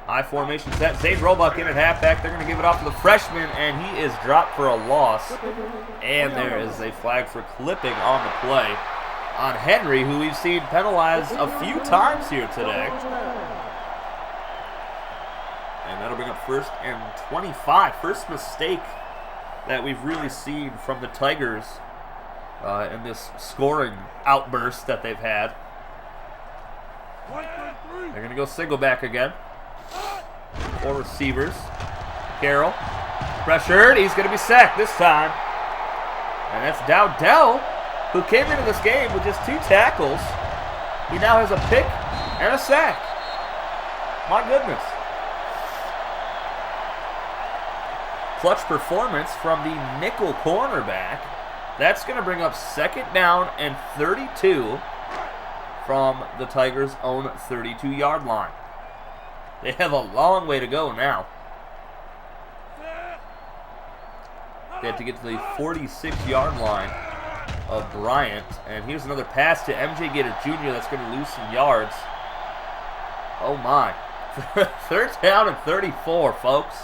I formation set. Zane Roebuck in at halfback. They're going to give it off to the freshman, and he is dropped for a loss. And there is a flag for clipping on the play on Henry, who we've seen penalized a few times here today. And that'll bring up 1st and 25. First mistake that we've really seen from the Tigers in this scoring outburst that they've had. They're going to go single back again. 4 receivers. Carroll, pressured. He's going to be sacked this time. And that's Dowdell, who came into this game with just 2 tackles. He now has a pick and a sack. My goodness. Clutch performance from the nickel cornerback. That's going to bring up 2nd down and 32 from the Tigers' own 32-yard line. They have a long way to go now. They have to get to the 46-yard line of Bryant. And here's another pass to MJ Gator Jr. that's going to lose some yards. Oh my. 3rd down and 34, folks.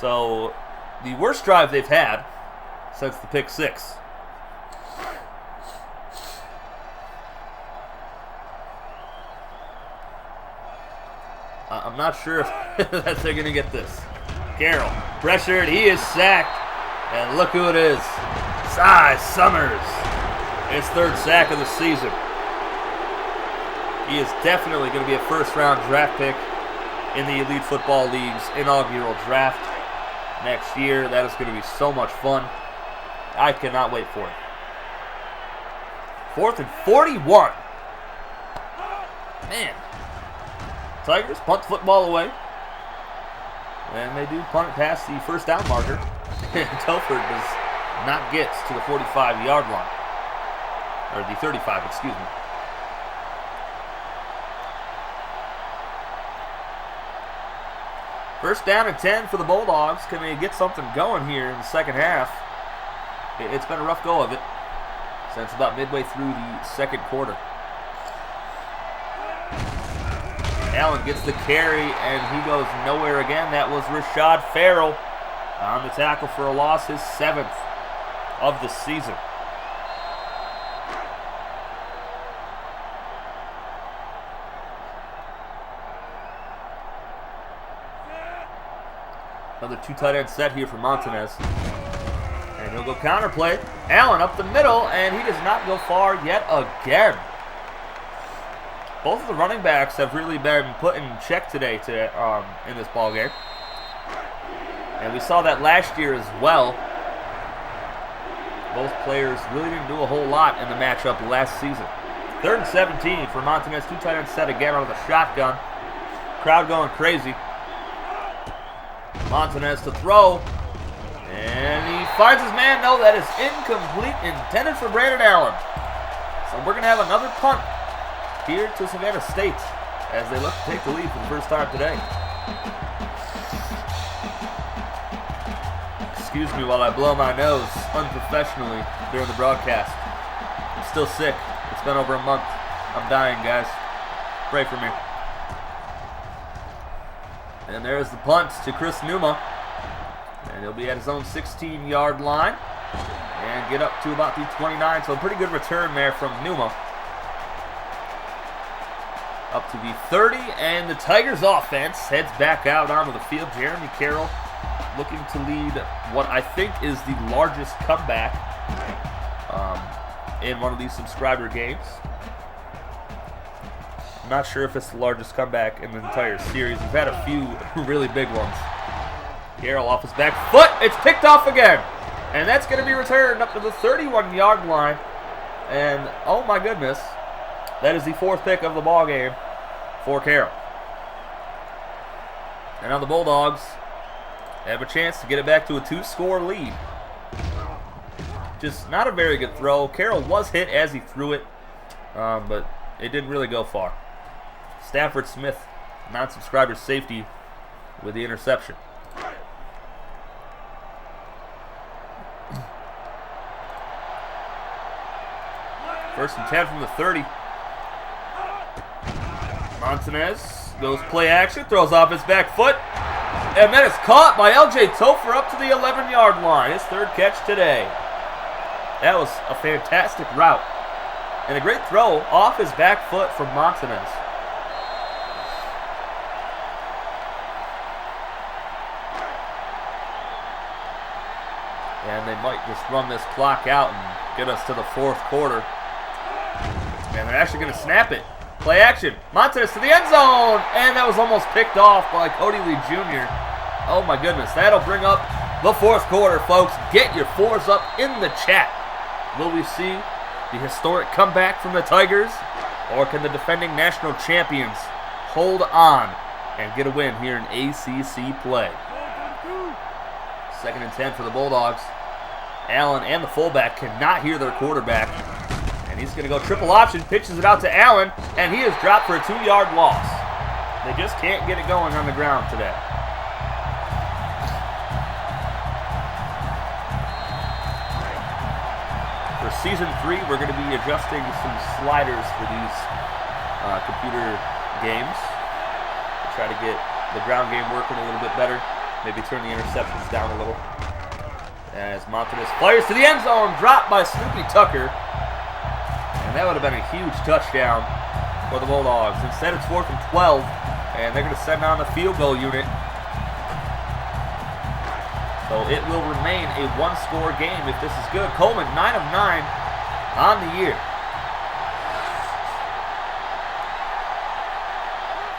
So, the worst drive they've had since the pick 6. I'm not sure if that they're going to get this. Carroll, pressured, he is sacked. And look who it is. Cy Summers. His 3rd sack of the season. He is definitely going to be a 1st-round draft pick in the Elite Football League's inaugural draft next year. That is going to be so much fun. I cannot wait for it. 4th and 41. Man. Tigers punt football away. And they do punt past the 1st down marker. And Telford does not get to the 45-yard line. Or the 35, excuse me. First down and 10 for the Bulldogs. Can they get something going here in the 2nd half? It's been a rough go of it since about midway through the 2nd quarter. Allen gets the carry, and he goes nowhere again. That was Rashad Farrell on the tackle for a loss, his 7th of the season. Another 2 tight end set here for Montanez. And he'll go counterplay. Allen up the middle, and he does not go far yet again. Both of the running backs have really been put in check today in this ball game. And we saw that last year as well. Both players really didn't do a whole lot in the matchup last season. 3rd and 17 for Montanez. 2 tight end set again out of the shotgun. Crowd going crazy. Montanez to throw. And he finds his man. No, that is incomplete. Intended for Brandon Allen. So we're going to have another punt here to Savannah State as they look to take the lead for the 1st time today. Excuse me while I blow my nose unprofessionally during the broadcast. I'm still sick. It's been over a month. I'm dying, guys. Pray for me. And there's the punt to Chris Numa. And he'll be at his own 16-yard line and get up to about the 29. So a pretty good return there from Numa. Up to the 30, and the Tigers offense heads back out onto the field. Jeremy Carroll looking to lead what I think is the largest comeback in one of these subscriber games. I'm not sure if it's the largest comeback in the entire series. We've had a few really big ones. Carroll off his back foot. It's picked off again. And that's going to be returned up to the 31-yard line. And, oh my goodness, that is the 4th pick of the ball game for Carroll. And now the Bulldogs have a chance to get it back to a 2-score lead. Just not a very good throw. Carroll was hit as he threw it, but it didn't really go far. Stafford Smith, non-subscriber safety, with the interception. First and 10 from the 30. Montanez goes play action, throws off his back foot, and then it's caught by L.J. Topher up to the 11-yard line. His third catch today. That was a fantastic route. And a great throw off his back foot from Montanez. And they might just run this clock out and get us to the fourth quarter. And they're actually going to snap it. Play action. Montanez to the end zone. And that was almost picked off by Cody Lee Jr. Oh my goodness. That'll bring up the fourth quarter, folks. Get your fours up in the chat. Will we see the historic comeback from the Tigers? Or can the defending national champions hold on and get a win here in ACC play? Second and 10 for the Bulldogs. Allen and the fullback cannot hear their quarterback. And he's going to go triple option, pitches it out to Allen, and he is dropped for a 2-yard loss. They just can't get it going on the ground today. For Season 3, we're going to be adjusting some sliders for these computer games to try to get the ground game working a little bit better. Maybe turn the interceptions down a little. As Montanez fires to the end zone, dropped by Snoopy Tucker. And that would have been a huge touchdown for the Bulldogs. Instead, it's 4th and 12, and they're going to send on the field goal unit. So it will remain a 1-score game if this is good. Coleman, 9 of 9 on the year.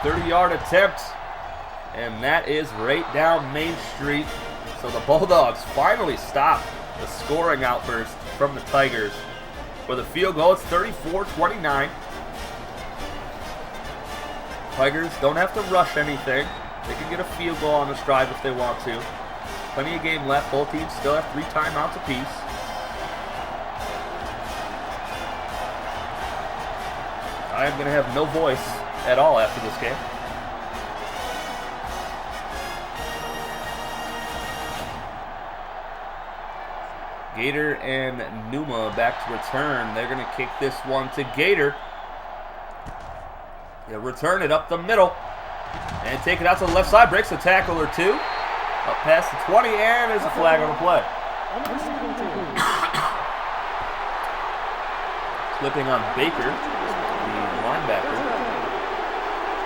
30-yard attempt, and that is right down Main Street. So the Bulldogs finally stop the scoring outburst from the Tigers. For the field goal, it's 34-29. Tigers don't have to rush anything. They can get a field goal on this drive if they want to. Plenty of game left. Both teams still have 3 timeouts apiece. I am going to have no voice at all after this game. Gator and Numa back to return. They're going to kick this one to Gator. They'll return it up the middle and take it out to the left side. Breaks a tackle or two. Up past the 20, and there's a flag on the play. Flipping on Baker, the linebacker.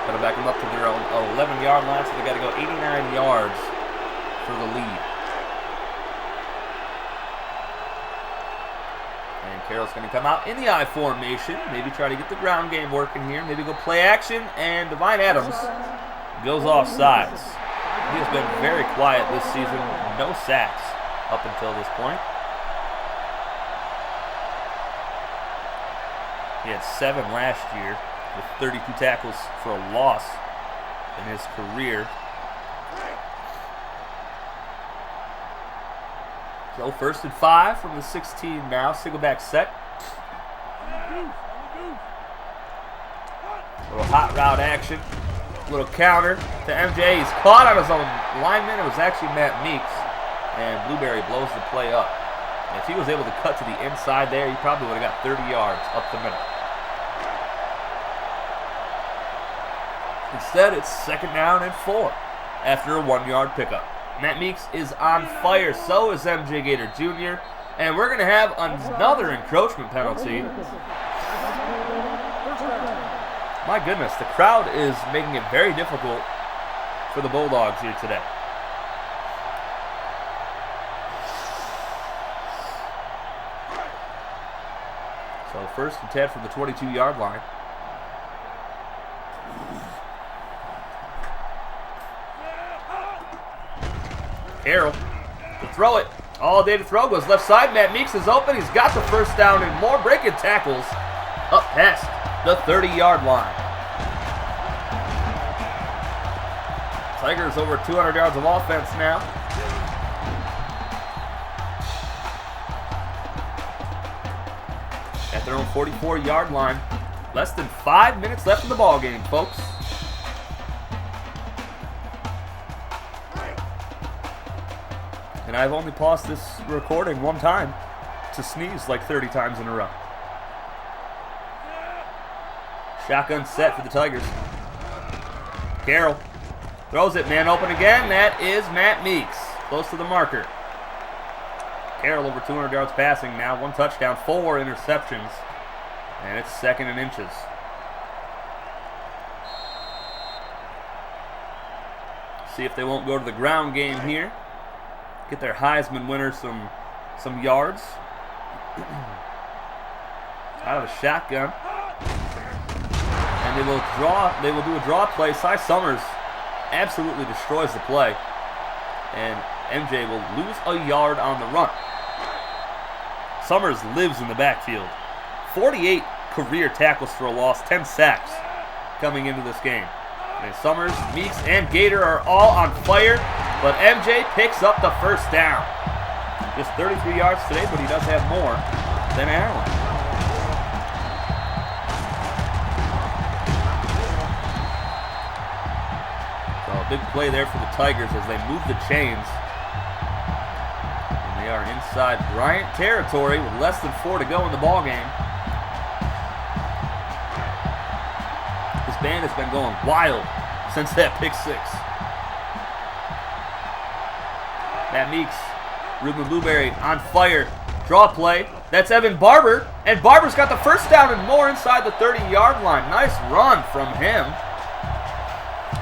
Going to back them up to their own 11-yard line, so they got to go 89 yards for the lead. And Carroll's going to come out in the I formation, maybe try to get the ground game working here, maybe go play action, and Devine Adams goes off sides. He has been very quiet this season, no sacks up until this point. He had 7 last year with 32 tackles for a loss in his career. So 1st and 5 from the 16 now, single back set. A little hot route action. Little counter to MJ. He's caught on his own lineman. It was actually Matt Meeks. And Blueberry blows the play up. And if he was able to cut to the inside there, he probably would have got 30 yards up the middle. Instead, it's 2nd down and 4 after a 1-yard pickup. Matt Meeks is on fire. So is MJ Gator Jr. And we're going to have another encroachment penalty. My goodness, the crowd is making it very difficult for the Bulldogs here today. So 1st and 10 from the 22-yard line. Carroll to throw it. All day to throw goes left side. Matt Meeks is open. He's got the 1st down and more. Breaking tackles up past the 30-yard line. Tigers over 200 yards of offense now. At their own 44-yard line. Less than 5 minutes left in the ball game, folks. And I've only paused this recording one time to sneeze like 30 times in a row. Shotgun set for the Tigers. Carroll throws it, man open again. That is Matt Meeks, close to the marker. Carroll over 200 yards passing now, 1 touchdown, 4 interceptions, and it's 2nd and inches. See if they won't go to the ground game here. Get their Heisman winner some yards. Out of a shotgun. And they will do a draw play. Cy Summers absolutely destroys the play. And MJ will lose a yard on the run. Summers lives in the backfield. 48 career tackles for a loss, 10 sacks coming into this game. And Summers, Meeks, and Gator are all on fire, but MJ picks up the first down. Just 33 yards today, but he does have more than Allen. So a big play there for the Tigers as they move the chains. They are inside Bryant territory with less than 4 to go in the ball game. This band has been going wild since that pick 6. Matt Meeks, Ruben Blueberry on fire. Draw play. That's Evan Barber. And Barber's got the first down and more inside the 30-yard line. Nice run from him.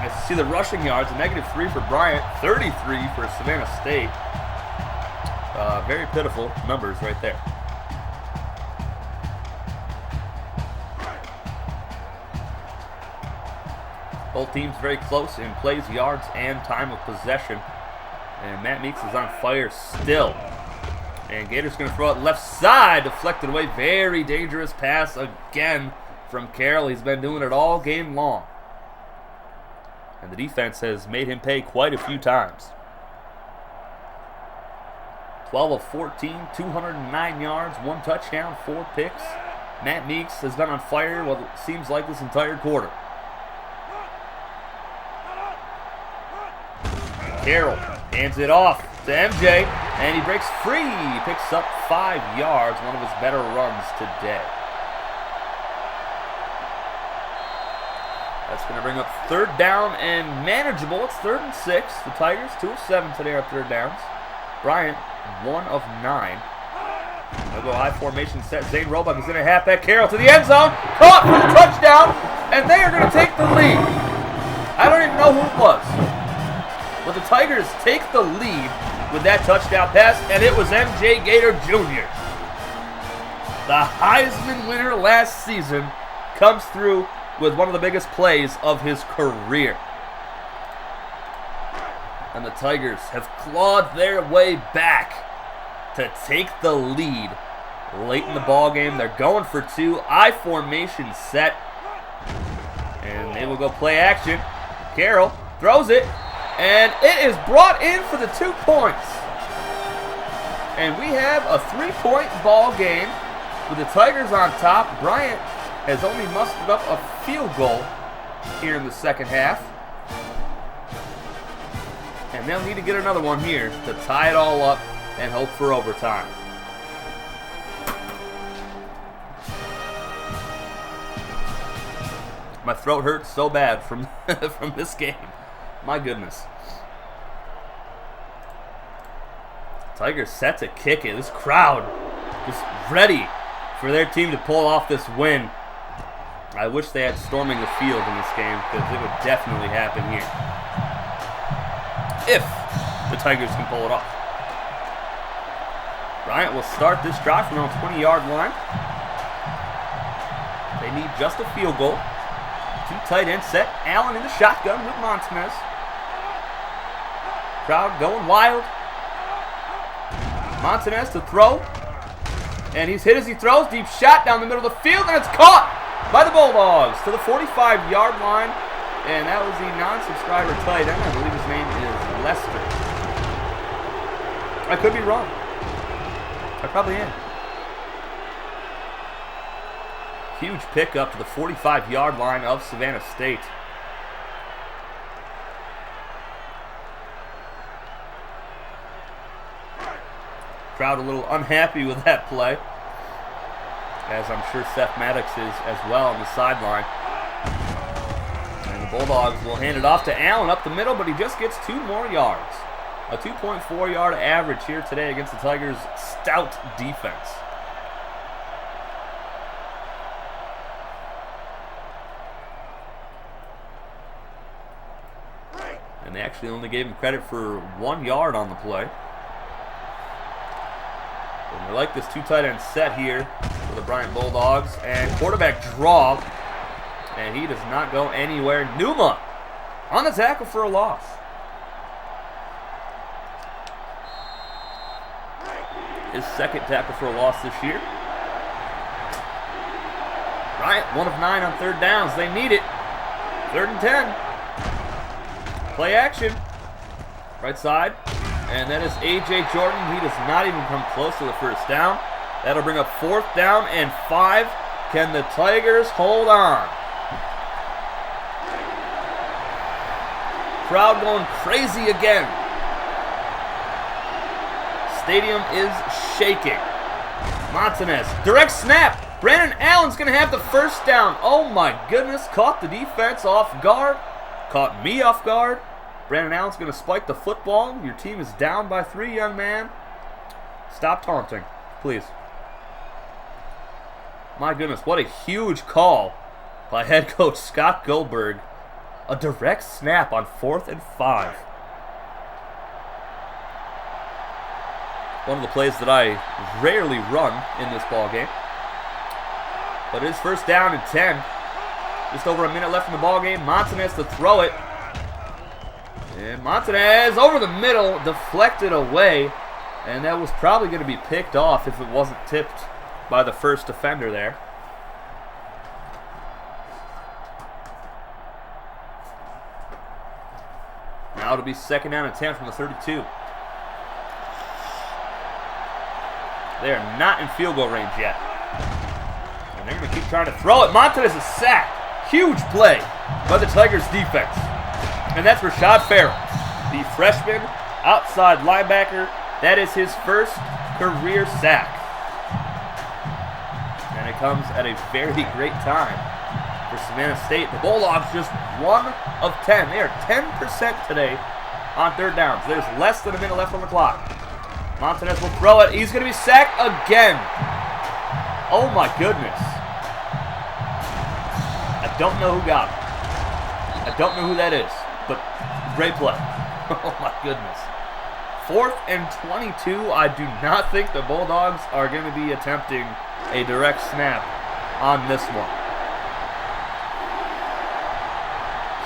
As you see the rushing yards, a -3 for Bryant, 33 for Savannah State. Very pitiful numbers right there. Both teams very close in plays, yards, and time of possession. And Matt Meeks is on fire still. And Gator's going to throw it left side, deflected away. Very dangerous pass again from Carroll. He's been doing it all game long. And the defense has made him pay quite a few times. 12 of 14, 209 yards, 1 touchdown, 4 picks. Matt Meeks has been on fire what it seems like this entire quarter. Carroll hands it off to MJ, and he breaks free. He picks up 5 yards, one of his better runs today. That's going to bring up 3rd down and manageable. It's 3rd and 6. The Tigers 2 of 7 today are 3rd downs. Bryant 1 of 9. They'll go high formation set. Zane Roebuck is in a halfback. Carroll to the end zone. Caught for the touchdown, and they are going to take the lead. I don't even know who it was. But the Tigers take the lead with that touchdown pass, and it was MJ Gator Jr. The Heisman winner last season comes through with one of the biggest plays of his career. And the Tigers have clawed their way back to take the lead late in the ball game. They're going for 2. I formation set. And they will go play action. Carroll throws it. And it is brought in for the 2 points. And we have a 3-point ball game with the Tigers on top. Bryant has only mustered up a field goal here in the second half. And they'll need to get another one here to tie it all up and hope for overtime. My throat hurts so bad from this game. My goodness. Tigers set to kick it. This crowd just ready for their team to pull off this win. I wish they had storming the field in this game, because it would definitely happen here. If the Tigers can pull it off. Bryant will start this drive from the 20-yard line. They need just a field goal. 2 tight end set. Allen in the shotgun with Montanez. Crowd going wild. Montanez to throw. And he's hit as he throws. Deep shot down the middle of the field, and it's caught by the Bulldogs to the 45-yard line. And that was the non-subscriber tight end. I believe his Leicester. I could be wrong. I probably am. Huge pickup to the 45-yard line of Savannah State. Crowd a little unhappy with that play, as I'm sure Seth Maddox is as well on the sideline. And the Bulldogs will hand it off to Allen up the middle, but he just gets 2 more yards. A 2.4-yard average here today against the Tigers' stout defense. And they actually only gave him credit for 1 yard on the play. And we like this 2 tight end set here for the Bryant Bulldogs. And quarterback draw. And he does not go anywhere. Numa on the tackle for a loss. His second tackle for a loss this year. Bryant, 1 of 9 on 3rd downs. They need it. 3rd and 10. Play action. Right side. And that is A.J. Jordan. He does not even come close to the 1st down. That'll bring up 4th down and 5. Can the Tigers hold on? Crowd going crazy again. Stadium is shaking. Montanez, direct snap. Brandon Allen's going to have the 1st down. Oh my goodness, caught the defense off guard. Caught me off guard. Brandon Allen's going to spike the football. Your team is down by 3, young man. Stop taunting, please. My goodness, what a huge call by head coach Scott Goldberg. A direct snap on 4th and 5. One of the plays that I rarely run in this ball game. But it is 1st down and 10. Just over a minute left in the ball game. Montanez to throw it. And Montanez over the middle, deflected away. And that was probably going to be picked off if it wasn't tipped by the 1st defender there. Now it'll be 2nd down and 10 from the 32. They are not in field goal range yet. And they're going to keep trying to throw it. Montanez is sacked. Huge play by the Tigers defense. And that's Rashad Farrell, the freshman outside linebacker. That is his 1st career sack. And it comes at a very great time for Savannah State. The Bulldogs just 1 of 10. They are 10% today on 3rd downs. There's less than a minute left on the clock. Montanez will throw it. He's going to be sacked again. Oh my goodness. I don't know who got it. I don't know who that is, but great play. Oh my goodness. 4th and 22. I do not think the Bulldogs are going to be attempting a direct snap on this one.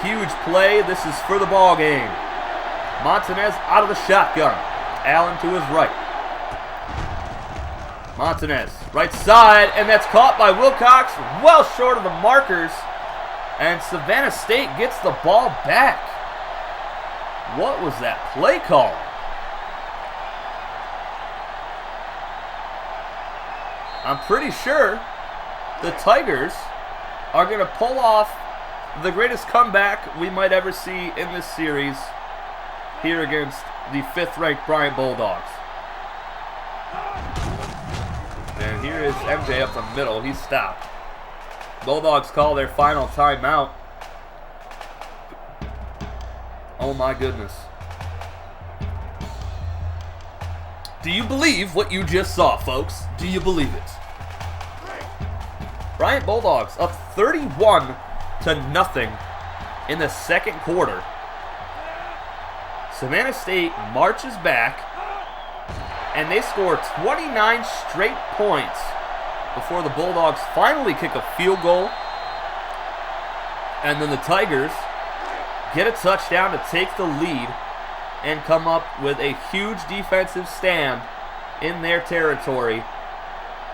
Huge play. This is for the ball game. Montanez out of the shotgun. Allen to his right. Montanez, right side, and that's caught by Wilcox, well short of the markers. And Savannah State gets the ball back. What was that play call? I'm pretty sure the Tigers are going to pull off the greatest comeback we might ever see in this series here against the 5th-ranked Bryant Bulldogs. And here is MJ up the middle. He's stopped. Bulldogs call their final timeout. Oh my goodness. Do you believe what you just saw, folks? Do you believe it? Bryant Bulldogs up 31-0 in the 2nd quarter. Savannah State marches back, and they score 29 straight points before the Bulldogs finally kick a field goal. And then the Tigers get a touchdown to take the lead and come up with a huge defensive stand in their territory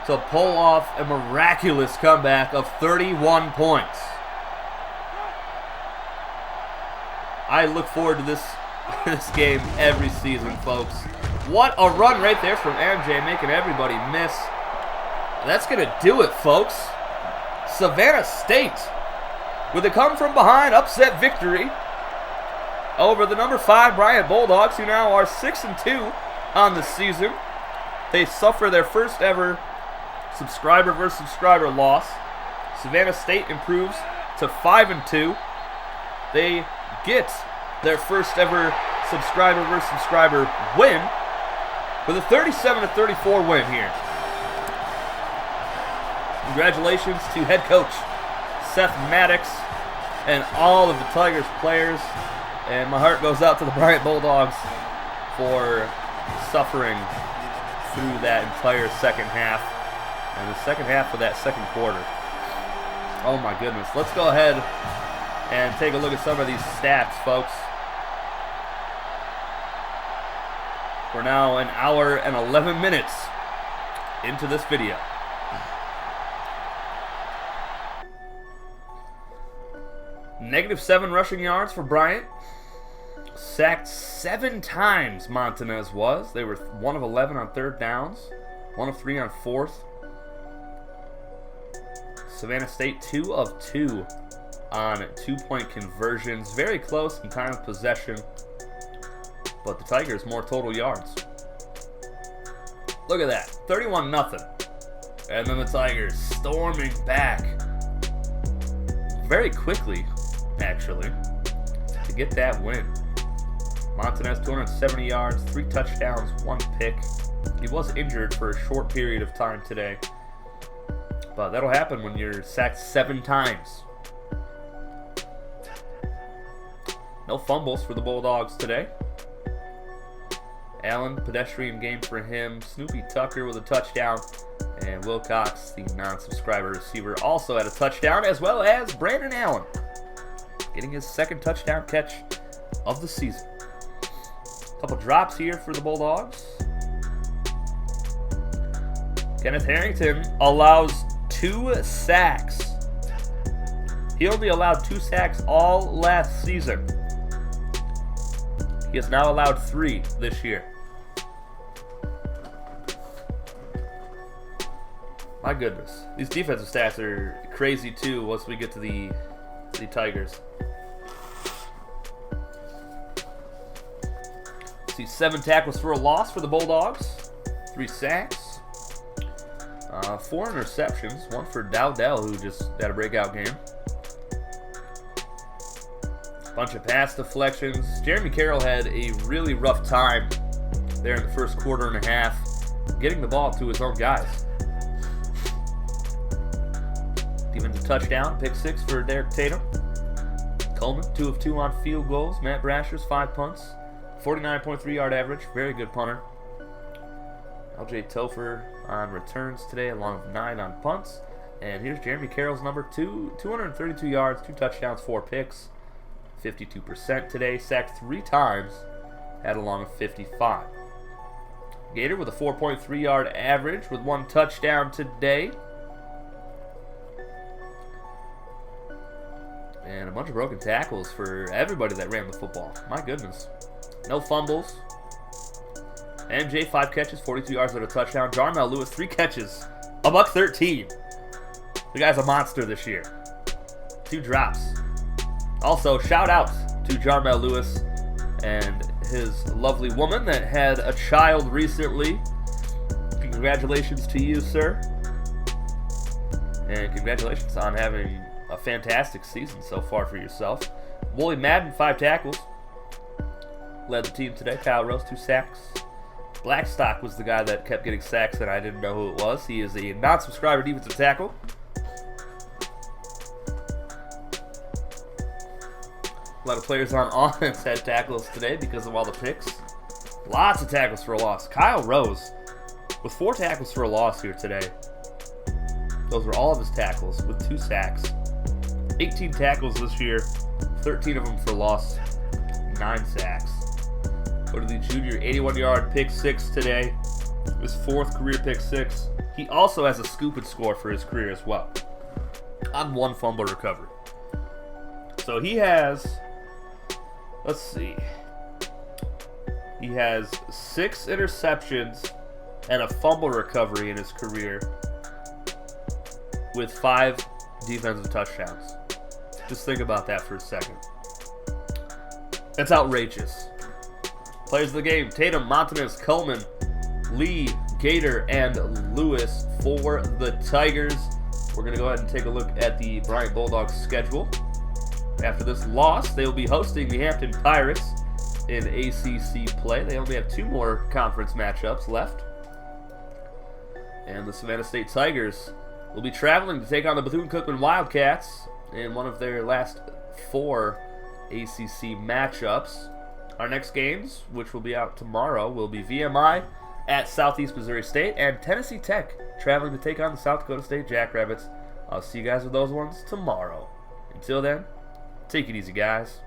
to pull off a miraculous comeback of 31 points. I look forward to this this game every season, folks. What a run right there from MJ, making everybody miss. That's going to do it, folks. Savannah State, with a come-from-behind upset victory over the number 5 Bryant Bulldogs, who now are 6-2 on the season. They suffer their first ever subscriber versus subscriber loss. Savannah State improves to 5-2. They get their first ever subscriber versus subscriber win with a 37-34 win here. Congratulations to head coach Seth Maddox and all of the Tigers players. And my heart goes out to the Bryant Bulldogs for suffering through that entire second half and the second half of that second quarter. Oh my goodness. Let's go ahead and take a look at some of these stats, folks. We're now an hour and 11 minutes into this video. -7 rushing yards for Bryant. Sacked 7 times Montanez was. They were 1 of 11 on third downs, 1 of 3 on fourth. Savannah State 2 of 2 on 2-point conversions. Very close in time of possession, but the Tigers more total yards. Look at that, 31-0. And then the Tigers storming back very quickly, actually, to get that win. Montanez 270 yards, 3 touchdowns, 1 pick. He was injured for a short period of time today, but that'll happen when you're sacked 7 times. No fumbles for the Bulldogs today. Allen, pedestrian game for him. Snoopy Tucker with a touchdown. And Wilcox, the non-subscriber receiver, also had a touchdown, as well as Brandon Allen, getting his 2nd touchdown catch of the season. Couple drops here for the Bulldogs. Kenneth Harrington allows 2 sacks. He only allowed 2 sacks all last season. He has now allowed 3 this year. My goodness. These defensive stats are crazy too once we get to the Tigers. See, 7 tackles for a loss for the Bulldogs. 3 sacks. 4 interceptions. 1 for Dowdell, who just had a breakout game. Bunch of pass deflections. Jeremy Carroll had a really rough time there in the first quarter and a half, getting the ball to his own guys. Defensive touchdown, pick 6 for Derek Tatum. Coleman, 2 of 2 on field goals. Matt Brashers, 5 punts. 49.3 yard average, very good punter. LJ Topher on returns today, along with 9 on punts. And here's Jeremy Carroll's number 2, 232 yards, 2 touchdowns, 4 picks. 52% today, sacked 3 times, had along of 55. Gator with a 4.3 yard average with 1 touchdown today. And a bunch of broken tackles for everybody that ran the football. My goodness. No fumbles. MJ, 5 catches, 42 yards with a touchdown. Jarmel Lewis, 3 catches, $113. The guy's a monster this year. 2 drops. Also, shout out to Jarmel Lewis and his lovely woman that had a child recently. Congratulations to you, sir. And congratulations on having a fantastic season so far for yourself. Wooly Madden, 5 tackles. Led the team today. Kyle Rose, 2 sacks. Blackstock was the guy that kept getting sacks and I didn't know who it was. He is a non-subscriber defensive tackle. A lot of players on offense had tackles today because of all the picks. Lots of tackles for a loss. Kyle Rose with 4 tackles for a loss here today. Those were all of his tackles with 2 sacks. 18 tackles this year, 13 of them for loss, 9 sacks. Go to the junior, 81-yard pick 6 today. His 4th career pick 6. He also has a scoop and score for his career as well, on 1 fumble recovery. So he has, let's see, He has 6 interceptions and a fumble recovery in his career with 5 defensive touchdowns. Just think about that for a second. That's outrageous. Players of the game: Tatum, Montanez, Coleman, Lee, Gator, and Lewis for the Tigers. We're going to go ahead and take a look at the Bryant Bulldogs schedule. After this loss, they will be hosting the Hampton Pirates in ACC play. They only have 2 more conference matchups left. And the Savannah State Tigers will be traveling to take on the Bethune-Cookman Wildcats in one of their last 4 ACC matchups. Our next games, which will be out tomorrow, will be VMI at Southeast Missouri State and Tennessee Tech traveling to take on the South Dakota State Jackrabbits. I'll see you guys with those ones tomorrow. Until then, take it easy, guys.